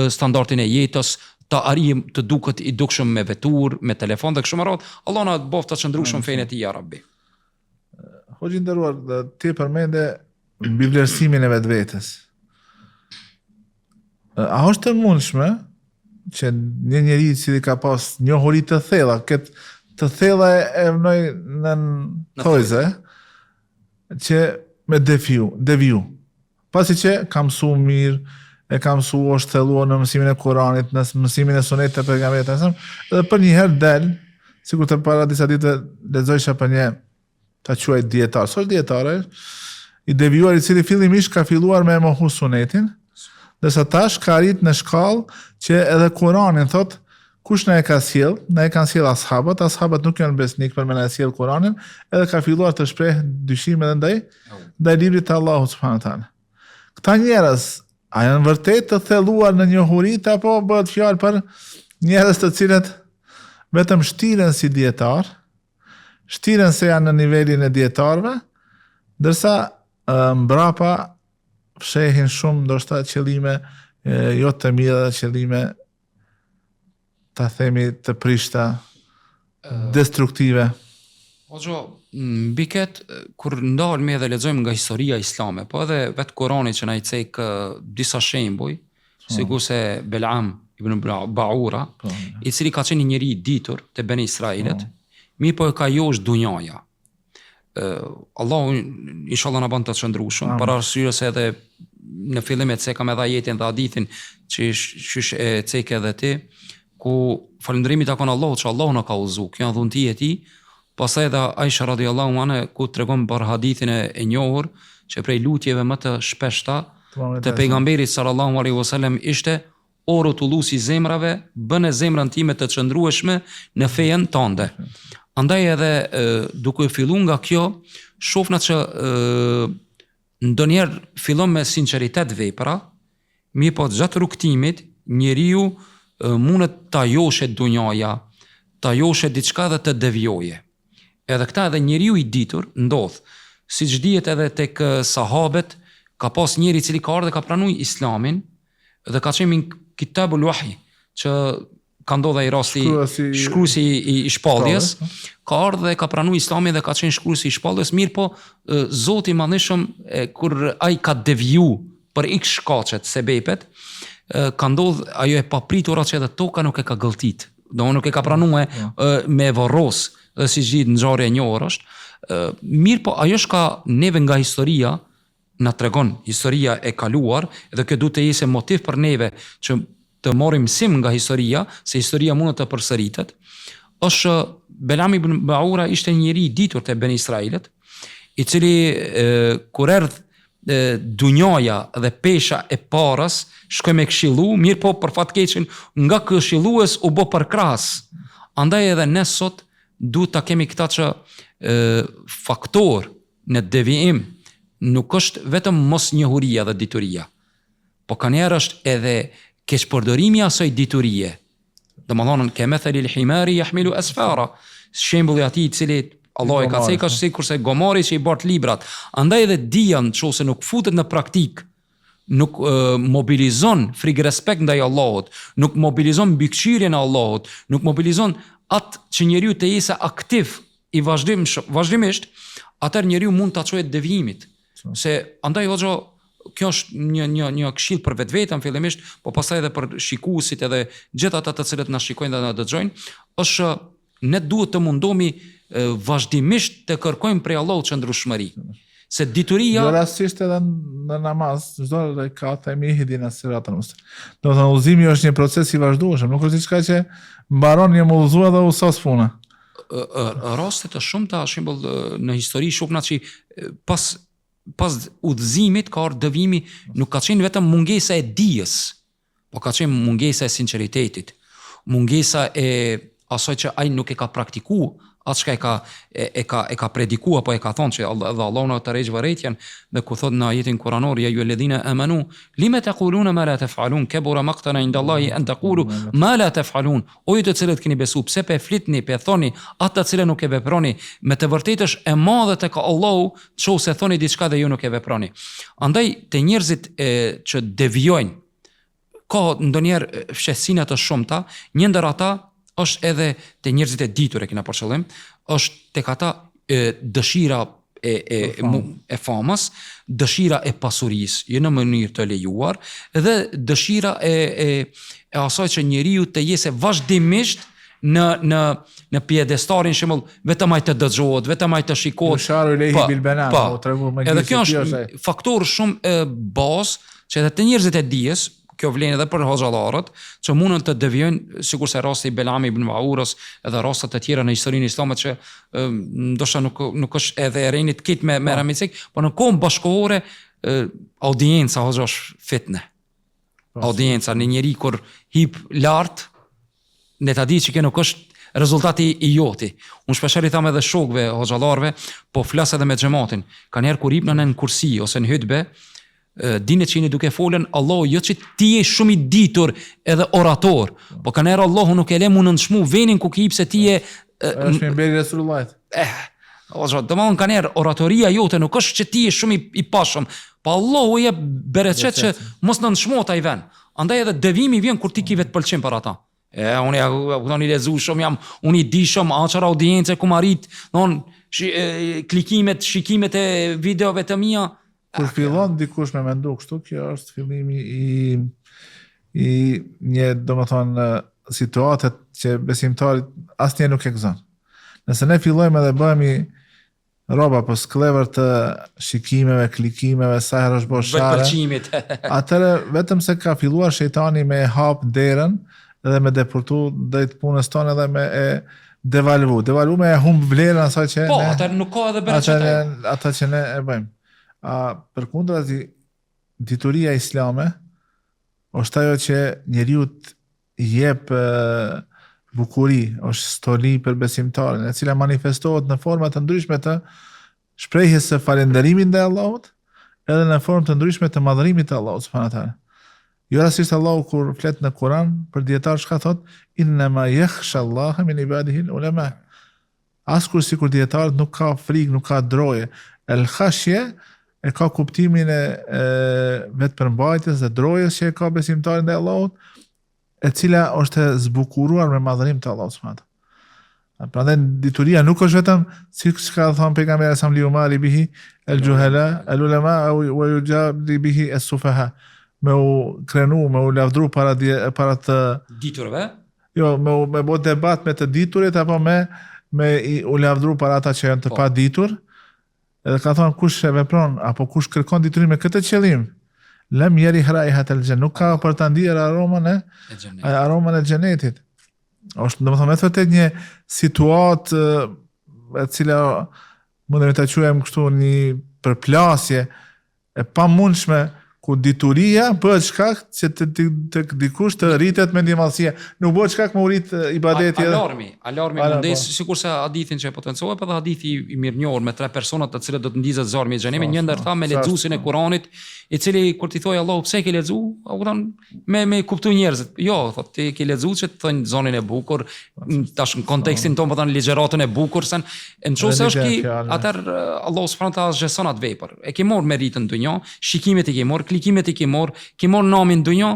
standardin e jetës, ta arrijë të duket i dukshëm me vetur, me telefon dhe kështu me radhë. Allah na bof të çndrueshëm fenë e tij ya Rabbi. Hoxhi nderuar, ti përmende mbi vlerësimin e vetvetes. A është të mundshme që një njeri i cili ka pas njohuri të thella, të thella e vnoj në thojze, që me deviju. Pasi që ka mësu mirë, e ka mësu është thelluar në mësimin e Kuranit, në mësimin e sunetit të pejgamberit e sa, edhe për një herë del, sikur të para disa ditë lexojsha për një ta quaj dietar, s'është dietar, i devijuar i cili fillimisht ka filluar me mohu sunetin, dërsa tash ka arrit në shkallë që edhe Kurani thot kush na e ka sjell, na e kanë sjell ashabët nuk janë besnik për me na sjell Kuranin, edhe ka filluar të shpreh dyshime edhe ndaj librit të Allahut subhanahu wa taala. Këta njerëz a janë vërtet të thelluar në njohuri apo bëhet fjalë për njerëz të cilët vetëm shtiren si dietar, shtiren se janë në nivelin e dietarëve, ndërsa mbrapa fshehin shumë ndoshta qëllime jo të mira, qëllime ta themi të prishta, destruktive. Hoxha, mbi këtë, kur ndalemi edhe lexojmë nga historia islame, po edhe vetë Kurani që na i cek disa shembuj, sikur se Belam ibn Baura, i cili ka qenë një njeri i ditur te Beni Israilet, mirë po e ka josh dunjaja. Allahu inshallah na bën të çndrueshëm, para arsyes se edhe në fillim e cekam edhe ajetin dhe hadithin që shysh e cek edhe ti, ku falëndërimi takon Allahut që Allahu na ka udhëzu, kjo janë dhunti e tij. Pastaj edhe Aisha radhiyallahu anha ku tregon për hadithin e njohur që prej lutjeve më të shpeshta të pejgamberit sallallahu alaihi wasallam ishte o rrotulluesi i zemrave, bën e zemrën time të çndrueshme në fejen tënde. Andaj edhe duke filluar nga kjo, shohna që ndonjëherë fillon me sinqeritet vepra, mirë po gjatë rrugtimit njeriu mundet ta joshe dunjaja, ta joshe diçka dhe të devijoje. Edhe këta edhe njeriu i ditur ndodh, siç dihet edhe tek sahabët, ka pas njeri i cili ka ardhur dhe ka pranuar Islamin dhe ka qenë Kitabul Wahy, që ka ndodhur ai rasti shkruesi i shpalljes, ka ardhur dhe ka pranuar Islamin dhe ka qenë shkruesi i shpalljes, mirë po Zoti i Madhëshëm kur ai ka deviju për x shkaqet, sebepet, ka ndodhur ajo e papritura që edhe toka nuk e ka gëlltit. Nuk e ka pranuar me varros, dhe si gjithë ngjarje e njohur është. Mirë po ajo shka neve nga historia na tregon, historia e kaluar, edhe kjo duhet të jetë motiv për neve që të marrim mësim nga historia, se historia mund të përsëritet. Është Belam ibn Baura ishte një njeri i ditur te Ben Israilet, i cili kur erdhi dunjaja dhe pesha e parës, shkoi me këshillu, mirë po për fatkeqen nga këshillues u bë përkrahas. Andaj edhe ne sot duhet ta kemi këta që faktor në devijim nuk është vetëm mosnjohuria dhe dituria, po kanjherë është edhe keqpërdorimi i asaj diturie. Domethënë kemethali al-himari yahmilu asfara, shembulli atij i cili Allah e ka thënë sikurse gomari që i bart librat. Andaj edhe dia nëse nuk futet në praktik, nuk mobilizon frikë respekt ndaj Allahut, nuk mobilizon mbikëqyrjen e Allahut, nuk mobilizon atë që njeriu të jese aktiv i vazhdimisht, atëherë njeriu mund ta çojë devijimit. Se andaj hoxha kjo është një këshill për vetveten fillimisht, po pastaj edhe për shikuesit edhe gjithë ata të cilët na shikojnë dhe na dëgjojnë, është ne duhet të mundohemi vazhdimisht të kërkojmë prej Allahut qëndrueshmëri. Se dituria rastisht edhe në namaz, çdo rekat themi ihdina siratal mustaqim. Do të thonë udhëzimi është një proces i vazhdueshëm, nuk është diçka që mbaron një udhëzuar dhe u sos puna. Raste të shumta, shembull në histori shohna që pas udhëzimit ka ardhur devijimi, nuk ka qenë vetëm mungesa e dijes, po ka qenë mungesa e sinqeritetit, mungesa e asaj që ai nuk e ka praktikuar, atë çka e ka predikuar apo e ka thonë që Allahu na të rregjë vërejtjen dhe ku thot në ajetin kuranor ja ju alladhina amanu lima taquluna ma la taf'alun kabura maqtan 'inda Allahi an taqulu ma la taf'alun. O ju të cilët keni besu, pse pe flitni, pe thoni atë të cilën nuk e veproni, me të vërtetë është e madhe tek Allahu nëse thoni diçka dhe ju nuk e veproni. Andaj te njerëzit që devijojnë ka ndonjëherë fshehësina të shumta, një ndër ata është edhe te njerëzit e ditur e kena për qëllim, është tek ata dëshira e famës, dëshira e pasurisë, jo në mënyrë të lejuar, dhe dëshira e asaj që njeriu të jese vazhdimisht në piedestalin, shembull, vetëm ai të dëgjohet, vetëm ai të shikohet. Edhe kjo është faktor shumë bazë që edhe te njerëzit e dijes, kjo vlen edhe për hoxhallarët që mundën të devijojnë, sikurse rasti i Belami ibn Maurës, edhe raste të tjera në historinë islame që ndoshta nuk është edhe e rënit kit me ramicik, po në kohën bashkëkohore audienca është fitne. Audienca në njeri kur hip lart, ne ta di që kjo nuk është rezultati i joti. Unë shpeshherë i tham edhe shokëve hoxhallarëve, po flas edhe me xhamatin. Kanë herë kur hip në kursi ose në hutbe, dinë që jeni duke folën, Allahu jo që ti je shumë i ditur edhe orator, po kanë herë Allahu nuk e le mu nënçmu venin ku ki pse ti je është me beri Resulullahit. Domthon kanë herë oratoria jote nuk është që ti je shumë i pashëm, po Allahu jep bereqet që mos nënçmohet ai vend. Andaj edhe devimi vjen kur ti ki vetë pëlqim për ata. Unë i lezu shumë, unë i di shumë, aqër audience ku marit, klikimet, shikimet e videove të mia. Kur fillon dikush me mendu kështu, kjo është fillimi i një, domethënë, situatet që besimtarit asnjë nuk e gëzon. Nëse ne fillojmë edhe bëhemi roba po sklever të shikimeve, klikimeve, sa herë është bërë share, atëre vetëm se ka filluar shejtani me hap derën edhe me deportu drejt punës tonë edhe me e devalvu me e humb vlerën asaj që po, atër nuk ka edhe bereqet ata që ne e bëjmë. Përkundrazi, dituria islame është ajo që njeriu jep bukuri, është stoli për besimtarin, e cila manifestohet në forma të ndryshme të shprehjes së falënderimit ndaj Allahut, edhe në formë të ndryshme të madhërimit të Allahut subhanahu wa taala. Jo rastisht Allahu kur flet në Kur'an për dietar çka thot, inma yakhsha Allaha min ibadihi ulama. Askur sikur dietarët nuk ka frikë, nuk ka droje. El khashye e ka kuptimin e vetë përmbajtjes dhe drojes që e ka besimtarin ndaj Allahut, e cila është e zbukuruar me madhërim të Allahut subhanahu. Prandaj dituria nuk është vetëm siç ka thënë pejgamberi sa liumari bihi el juhala el ulama wa yujadi bihi as sufaha. Me u krenu, me u lavdru para të diturve? Jo, me bo debat me të diturit apo me u lavdru para ata që janë të pa ditur. Edhe ka thonë kush e vepron apo kush kërkon diturin me këtë qëllim, lem jeri raihat el xhennet, nuk ka për ta ndier aromën e xhenetit. Është domethënë vetë një situatë e cila mundemi ta quajmë kështu një përplasje e pamundshme ku dituria bëhet shkak që të dikush të rritet me ndjemallësia, nuk bëhet shkak me urit ibadeti. Alarmi mundes, sikurse hadithin që e potencova, po dhe hadithi i mirënjohur me 3 persona të cilët do të ndizet zarmi i xhenemit, një ndër ta me lexuesin e Kuranit, i cili kur ti thoj Allahu pse e ke lexu, u thon me kuptoj njerëzit. Jo, thotë ti ke lexu që të thon zonin e bukur, tash në kontekstin ton po thon ligjëratën e bukur, sen nëse është ki, atë Allahu subhanahu taala zgjeson atë vepër. E ke marr meritën dunjë, shikimet e ke marr, klikimet i ke marr namin dunjë,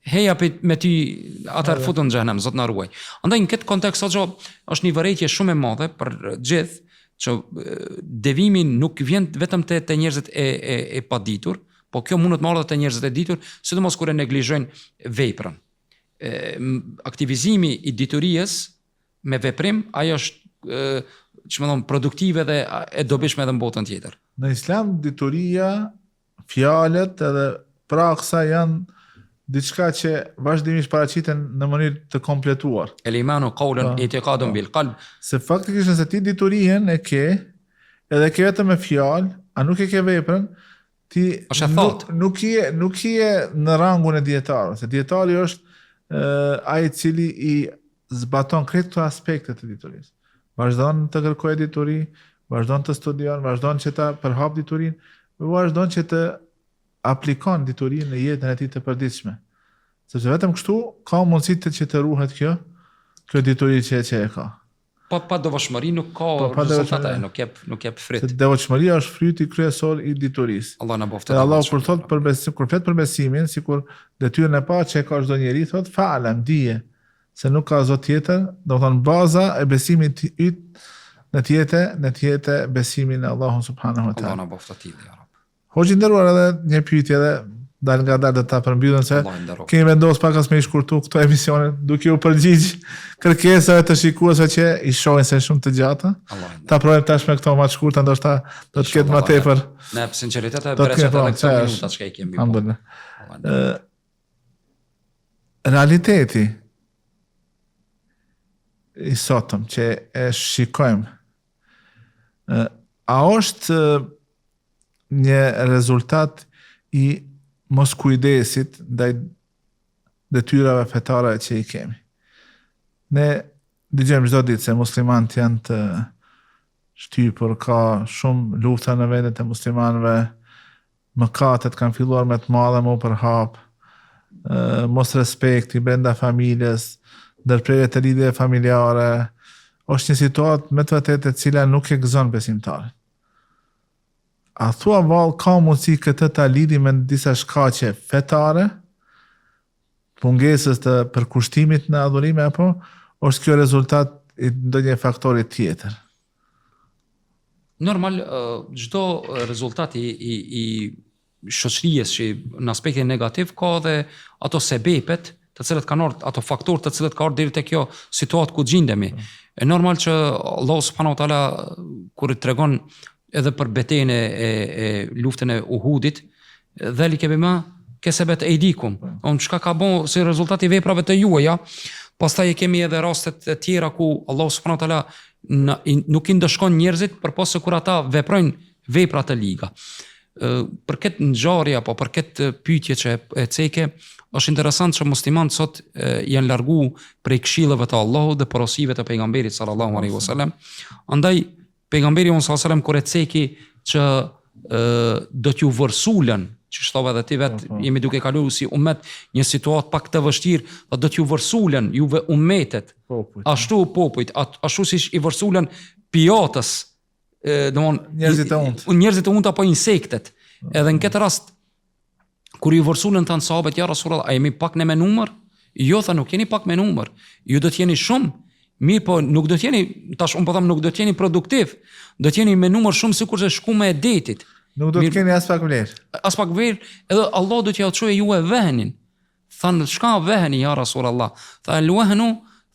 heja me ty atar futën në xhenem, zot na ruaj. Andaj në këtë kontekst është një vërejtje shumë e madhe për gjithë që devimi nuk vjen vetëm te njerëzit e paditur, Po kjo mund të marrë te njerëzit e ditur, sidomos kur e neglizhojnë veprën. Aktivizimi i diturisë me veprim, ajo është produktive dhe e dobishme edhe në botën tjetër. Në Islam dituria, fjalët edhe praksa janë diçka që vazhdimisht paraqiten në mënyrë të kompletuar. El imanu qawlan i'tiqadun bil qalb. Se faktikisht nëse ti diturinë e ke, edhe ke vetëm me fjalë, a nuk e ke veprën, ti nuk je në rangun e dietarëve, se dietari është ai i cili i zbaton krejt këto aspekte të diturisë. Vazhdon të kërkojë dituri, vazhdon të studion, vazhdon që ta përhap diturinë, vazhdon që të aplikon diturinë në jetën e tij të përditshme. Sepse vetëm kështu ka mundësi që të ruhet kjo dituri që e ka. Pa devotshmëri nuk ka rezultate, nuk jep fryt. Se devotshmëria është fryti kryesor i diturisë. Allah na boftë. Allah kur thot kur flet për besimin, sikur detyrën e parë që ka çdo njeri, thot fa'lam, dije se nuk ka zot tjetër, domethënë baza e besimit yt në tjetë besimin në Allahun subhanahu wa taala. Allah na boftë ti, ja Rab. Hoxhi nderuar, edhe një pyetje edhe dal nga dal do ta përmbyllem se kemi vendosur pak as me shkurtu këto emisione duke u përgjigj kërkesave të shikuesve që i shohin se shumë të gjata. Ta provojmë tash me këto më të shkurta, ndoshta do të ketë më tepër. Ne sinqeritet e bëresat edhe këto minuta që i kemi. Alhamdulillah. Realiteti i sotëm që e shikojmë, a është një rezultat i mos kujdesit ndaj detyrave fetare që i kemi. Ne dëgjojmë çdo ditë se muslimanët janë të shtypur, ka shumë lufta në vendet e muslimanëve, mëkatet kanë filluar me të madhe më përhap, mos respekti brenda familjes, ndërprerje të lidhjeve familjare, është një situatë me të vërtetë e cila nuk e gëzon besimtarin. A thua vallë ka mundësi këtë ta lidhi me disa shkaqe fetare, pungesës të përkushtimit në adhurime, apo është kjo rezultat i ndonjë faktori tjetër? Normal, çdo rezultat i shoqërisë që në aspektin negativ ka dhe ato sebepet të cilët kanë ardhur, ato faktorë të cilët kanë ardhur deri te kjo situatë ku gjendemi. E normal që Allah subhanahu wa taala kur i tregon edhe për betejën e luftën e Uhudit, dhalike bima kesebet eidikum. Çka ka bën si rezultat i veprave të juaja. Pastaj kemi edhe rastet të tjera ku Allah subhanahu wa taala nuk i ndëshkon njerëzit përpos se kur ata veprojnë vepra të liga. Për këtë ngjarje apo për këtë pyetje që e ceke, është interesant që muslimanët sot janë largu prej këshillave të Allahut dhe porosive të pejgamberit sallallahu alaihi wasallam. Andaj pejgamberi sallallahu alaihi wasallam kur e ceki që do t'ju vërsulen, që shtova edhe ti vet, jemi duke kaluar si ummet një situatë pak të vështirë, do t'ju vërsulen juve ummetet, ashtu popujt, ashtu siç i vërsulen pijatës, njerëzit e unta apo insektet. Edhe në këtë rast kur i vërsulen të sahabët, ja Rasulullah, a jemi pak ne me numër? Jo, tha, nuk jeni pak me numër, ju do t'jeni shumë. Mirë, po nuk do t'jeni, tash unë po tham, nuk do t'jeni produktiv, do t'jeni me numër shumë sikur se shkume e detit. Nuk do t'keni as pak vlerë. As pak vlerë, edhe Allah do t'ja çojë ju e vehenin. Thanë, shka veheni, ja Rasulullah? Tha, el-wahnu,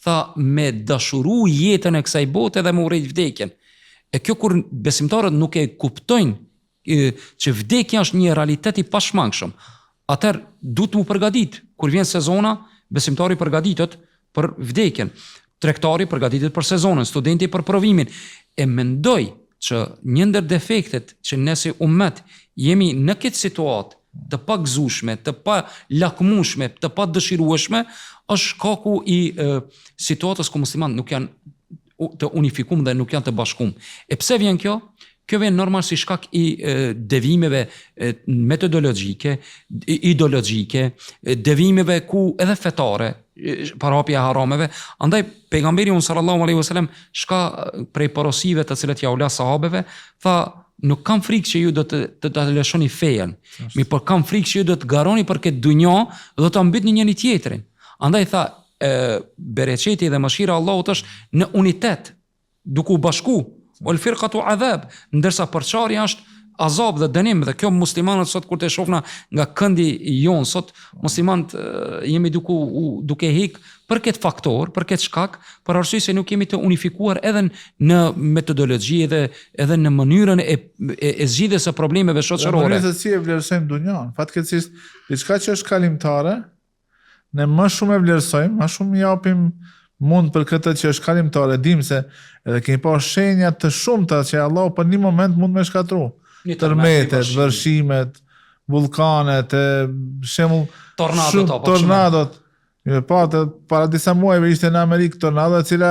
tha, me dashuru jetën e kësaj bote dhe me urrejt vdekjen. E kjo kur besimtarët nuk e kuptojnë që vdekja është një realitet i pashmangshëm, atëherë duhet mu përgatit. Kur vjen sezona, besimtari përgatitet për vdekjen. Tregtari përgatitet për sezonën, studenti për provimin. E mendoj që një ndër defektet që ne si ummet jemi në këtë situatë të pa gëzueshme, të pa lakmueshme, të pa dëshirueshme, është shkaku i situatës ku muslimanët nuk janë të unifikum dhe nuk janë të bashkum. E pse vjen kjo? Kjo vjen normal si shkak i devimeve metodologjike, ideologjike, devimeve ku edhe fetare, parapja harameve. Andaj pejgamberi sallallahu alaihi wasallam shka prej porosive të cilët ja u la sahabeve, tha, nuk kam frikë që ju do të lëshoni fejen, mi por kam frikë që ju do të garoni për këtë dunjë dhe do të mbytni njëri tjetrin. Andaj tha, bereqeti dhe mëshira Allahut është në unitet, duke u bashku. Ol firqatu adhab, ndërsa përçarja është azab dhe dënim, dhe kjo muslimanët sot kur të shohna nga këndi jon sot, muslimanët jemi duke hik për këtë faktor, për këtë shkak, për arsye se nuk jemi të unifikuar edhe në metodologji edhe në mënyrën e zgjidhjes së problemeve shoqërore. Në mënyrë se si e vlerësojmë dunjan. Fatkeqësisht, diçka që është kalimtare, ne më shumë e vlerësojmë, më shumë japim mund për këtë që është kalimtare, dim se edhe kemi pa shenja të shumta që Allah për një moment mund me shkatru. Tërmetet, vërshimet, vulkanet, shembull tornadot. Para disa muajve ishte në Amerikë tornado e cila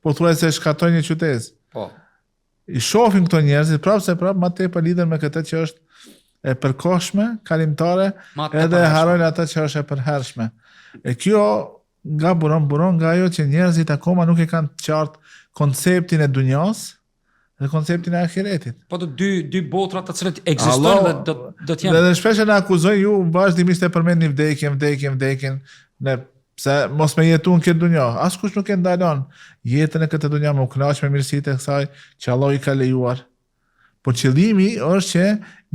pothuajse shkatoi një qytet. Po. I shohim këto njerëzit prapë më tepër lidhen me këtë që është e përkohshme, kalimtare, edhe harojnë ata që është e përhershme. E kjo nga buron nga ajo që njerëzit akoma nuk e kanë të qartë konceptin e dunjas dhe konceptin e ahiretit. Po të dy botra të cilët ekzistojnë dhe do të janë. Dhe shpesh na akuzojnë ju vazhdimisht e përmendni vdekjen, pse mos me jetu në këtë dunja. Askush nuk e ndalon jetën e këtë dunja me u kënaq me mirësitë e kësaj që Allah i ka lejuar. Por qëllimi është që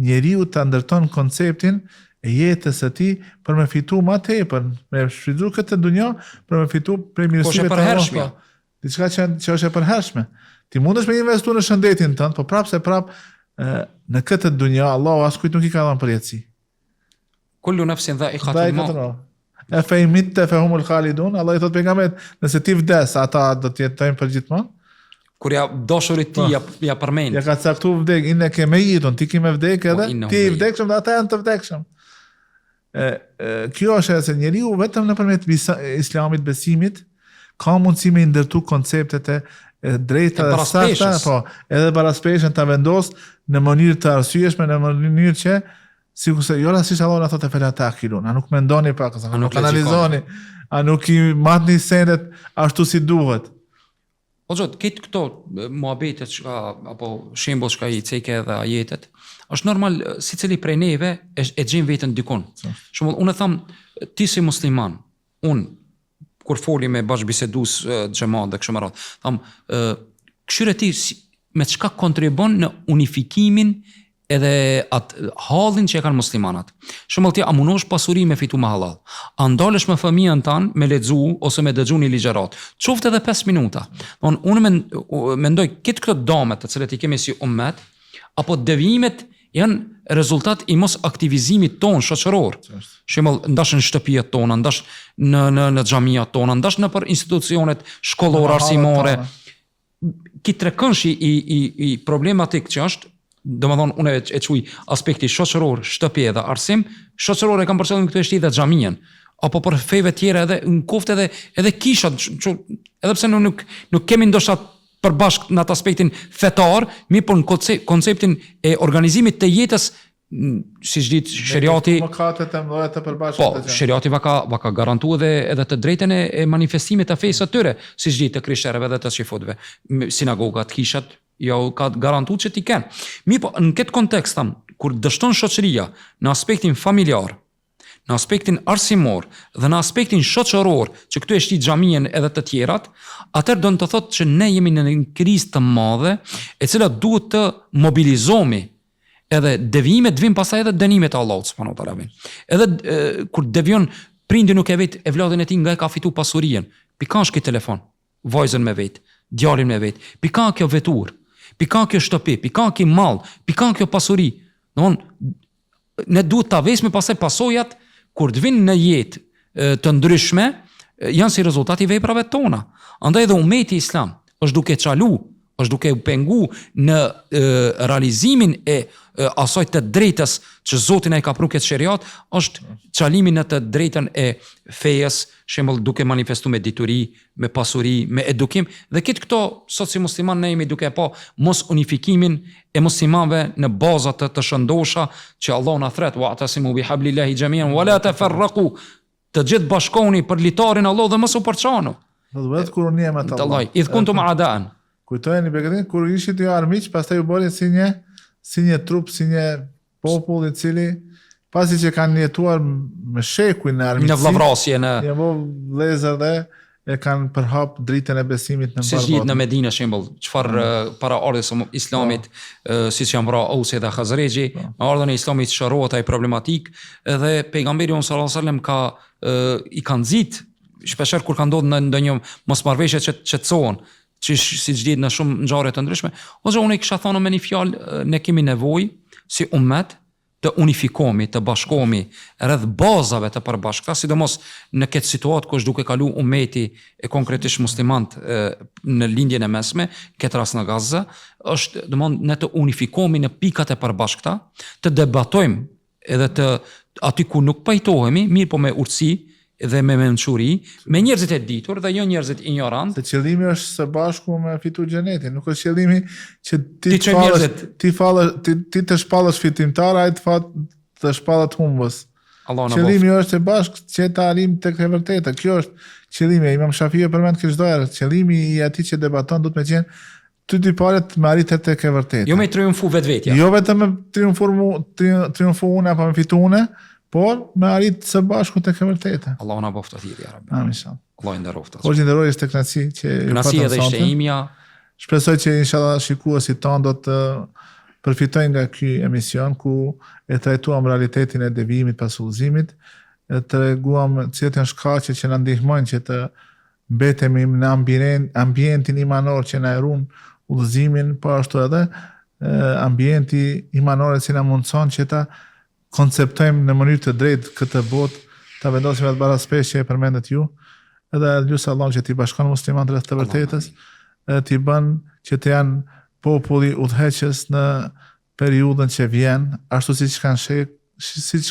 njeriu ta ndërton konceptin e jetës së tij për me fitu më tepër, me shfrytzu këtë dunja për me fitu prej mirësive të Allahut. Diçka që është e përhershme. Ti mundesh me investu në shëndetin tënd, po në këtë dunja Allahu askujt nuk i ka dhënë përjetësi. Kullu nafsin dha'iqatul maut. E fejmit të fehumul khalidun, Allah i thot pejgamberit, nëse ti vdes, ata do të jetojnë përgjithmonë. Kur ja dashurit ti ja përmend. Ja ka caktu vdek, inë ke me jetun, ti ki me vdek edhe, ti i vdekshëm dhe ata janë të vdekshëm. Kjo është se njeriu vetëm nëpërmjet islamit, besimit, ka mundësi me ndërtu konceptet e drejta dhe sakta, po, edhe paraspeshën ta vendos në mënyrë të arsyeshme, në mënyrë që sikur se jo rastisht Allah na thotë fela takilun, a nuk mendoni pak, a nuk analizoni, a nuk i matni sendet ashtu si duhet. O Zot, këto muhabetet apo shembull që i cekë edhe ajetet, është normal sicili prej neve e gjen veten dikon. Shembull, unë them ti si musliman, unë kur foli me bashkëbisedues xhamat dhe kështu me radhë, them këshire ti me çka kontribon në unifikimin edhe atë hallin që e kanë muslimanat. Shembull ti a munosh pasuri me fitu me halal. A ndalesh me fëmijën tan me lexu ose me dëgju një ligjërat. Qoftë edhe 5 minuta. Unë mendoj këto dame të cilët i kemi si ummet, apo devijimet janë rezultat i mos aktivizimit ton shoqëror. Shembull ndash në shtëpiat tona, ndash në xhamiat tona, ndash në për institucionet shkollore arsimore. Ki trekënshi i problematik që është, domethënë unë e quaj aspekti shoqëror, shtëpi dhe arsim, shoqëror e kam përcjellim këtu është edhe xhamien, apo për feve tjera edhe në koftë edhe kishat, edhe pse nuk kemi ndoshta përbashkët në atë aspektin fetar, mi për në konceptin e organizimit të jetës, si ditë sheriati. Po, sheriati va ka garantuar edhe të drejtën e manifestimit të fesë së tyre, si ditë të krishterëve dhe të shifutëve, sinagogat, kishat, jo ka garantuar që ti kenë. Mi po, në këtë kontekst, kur dështon shoqëria në aspektin familjar, në aspektin arsimor dhe në aspektin shoqëror, që këtu e shti xhamien edhe të tjerat, atëherë do të thotë që ne jemi në një krizë të madhe, e cila duhet të mobilizohemi. Edhe devijimet vijnë pastaj edhe dënimet e Allahut subhanahu wa taala. Edhe kur devion prindi nuk e vet e vllazën e tij nga e ka fitu pasurinë, pikan shkë telefon, vajzën me vet, djalin me vet, pikan kjo vetur, pikan kjo shtëpi, pikan kjo mall, pikan kjo pasuri. Ne duhet ta vesim pastaj pasojat kur të vinë në jetë të ndryshme, janë si rezultati i veprave tona. Andaj edhe ummeti islam është duke çalu, është duke u pengu në realizimin e asaj të drejtës që Zoti na i ka pru këtë sheriat, është çalimi në të drejtën e fejes, shembull duke manifestuar me dituri, me pasuri, me edukim, dhe këto sot si musliman ne jemi duke pa mos unifikimin e muslimanëve në baza të shëndosha që Allah na thret wa'tasimu bihablillahi jami'an wa la tafarraqu, të gjithë bashkohuni për litarin Allah dhe mos u përçanu. Do të vetë kur unë jam atë Allah. Idh kuntum a'da'an. Kujtojeni begatin kur ishit ju armiq, pastaj u bëri si një trup, si një popull i cili pasi që kanë jetuar me shekuj në armiqsi, në vllavrasje, në vëllezër dhe e kanë përhap dritën e besimit në Si mbar lidh në botën. Medinë shembull, çfarë para ardhes së Islamit, siç janë pra Ausi dhe Khazrexhi, me ardhen e Islamit shërohet ai problematik dhe pejgamberi sallallahu alajhi wasallam i ka nxit shpeshherë kur ka ndodhur në ndonjë mosmarrëveshje që qetësohen, siç lidh në shumë ngjarje të ndryshme, ose unë kisha thonë me një fjalë, ne kemi nevojë si ummet të unifikohemi, të bashkohemi rreth bazave të përbashkëta, sidomos në këtë situatë ku është duke kalu ummeti e konkretisht muslimant në lindjen e mesme, këtë rast në Gaza, është domthon ne të unifikohemi në pikat e përbashkëta, të debatojmë edhe të aty ku nuk pajtohemi, mirë po me urtësi dhe me mençuri, me njerëzit e ditur dhe jo njerëzit ignorant. Se qëllimi është së bashku me fitu xhenetin, nuk është qëllimi që Ti çojmë njerëzit. ti të shpallësh fitimtar, ai të shpallat humbës. Allah na Qëllimi është e bashkë që të arrim tek e vërteta. Kjo është qëllimi. Imam Shafii përmend këtë çdo herë. Qëllimi i atij që debaton duhet të qenë ty dy paret me arritë tek e vërteta. Jo me triumfu vetvetja. Jo vetëm me triumfu unë apo me fitu unë, por me arritë së bashku tek e vërteta. Allah na boft aty ya Rabbi. Amin inshallah. Allah i nderoftë. Hoxhë nderoj është kënaqësi që ju Kënaqësia patëm dhe ishte sonte. imja. Shpresoj që inshallah shikuesit tonë do të përfitojnë nga ky emision ku e trajtuam realitetin e devijimit pas udhëzimit, e treguam cilat janë shkaqet që na ndihmojnë që të mbetemi në ambientin imanor që na e ruan udhëzimin, po ashtu edhe ambienti imanor që na mundson që ta konceptojmë në mënyrë të drejtë këtë botë, ta vendosim atë baraspeshë që e përmendet ju, edhe lutem Allahun që t'i bashkon muslimanët rreth të vërtetës, t'i bën që të janë populli udhëheqës në periudhën që vjen, ashtu siç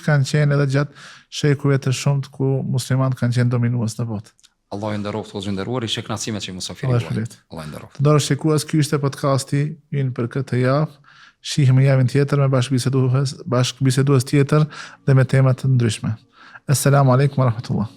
kanë qenë edhe gjatë shekujve të shumt ku muslimanët kanë qenë dominues në botë. Allah i nderoftë, Hoxhë nderuar, ishte kënaqësi me që musafiri. Allah shpëlet. Allah i nderoftë. Të ndarë shikues, ky ishte podcasti ynë për këtë javë. Shihemi javën tjetër me bashkëbisedues tjetër dhe me tema të ndryshme. Assalamu alaikum wa rahmatullah.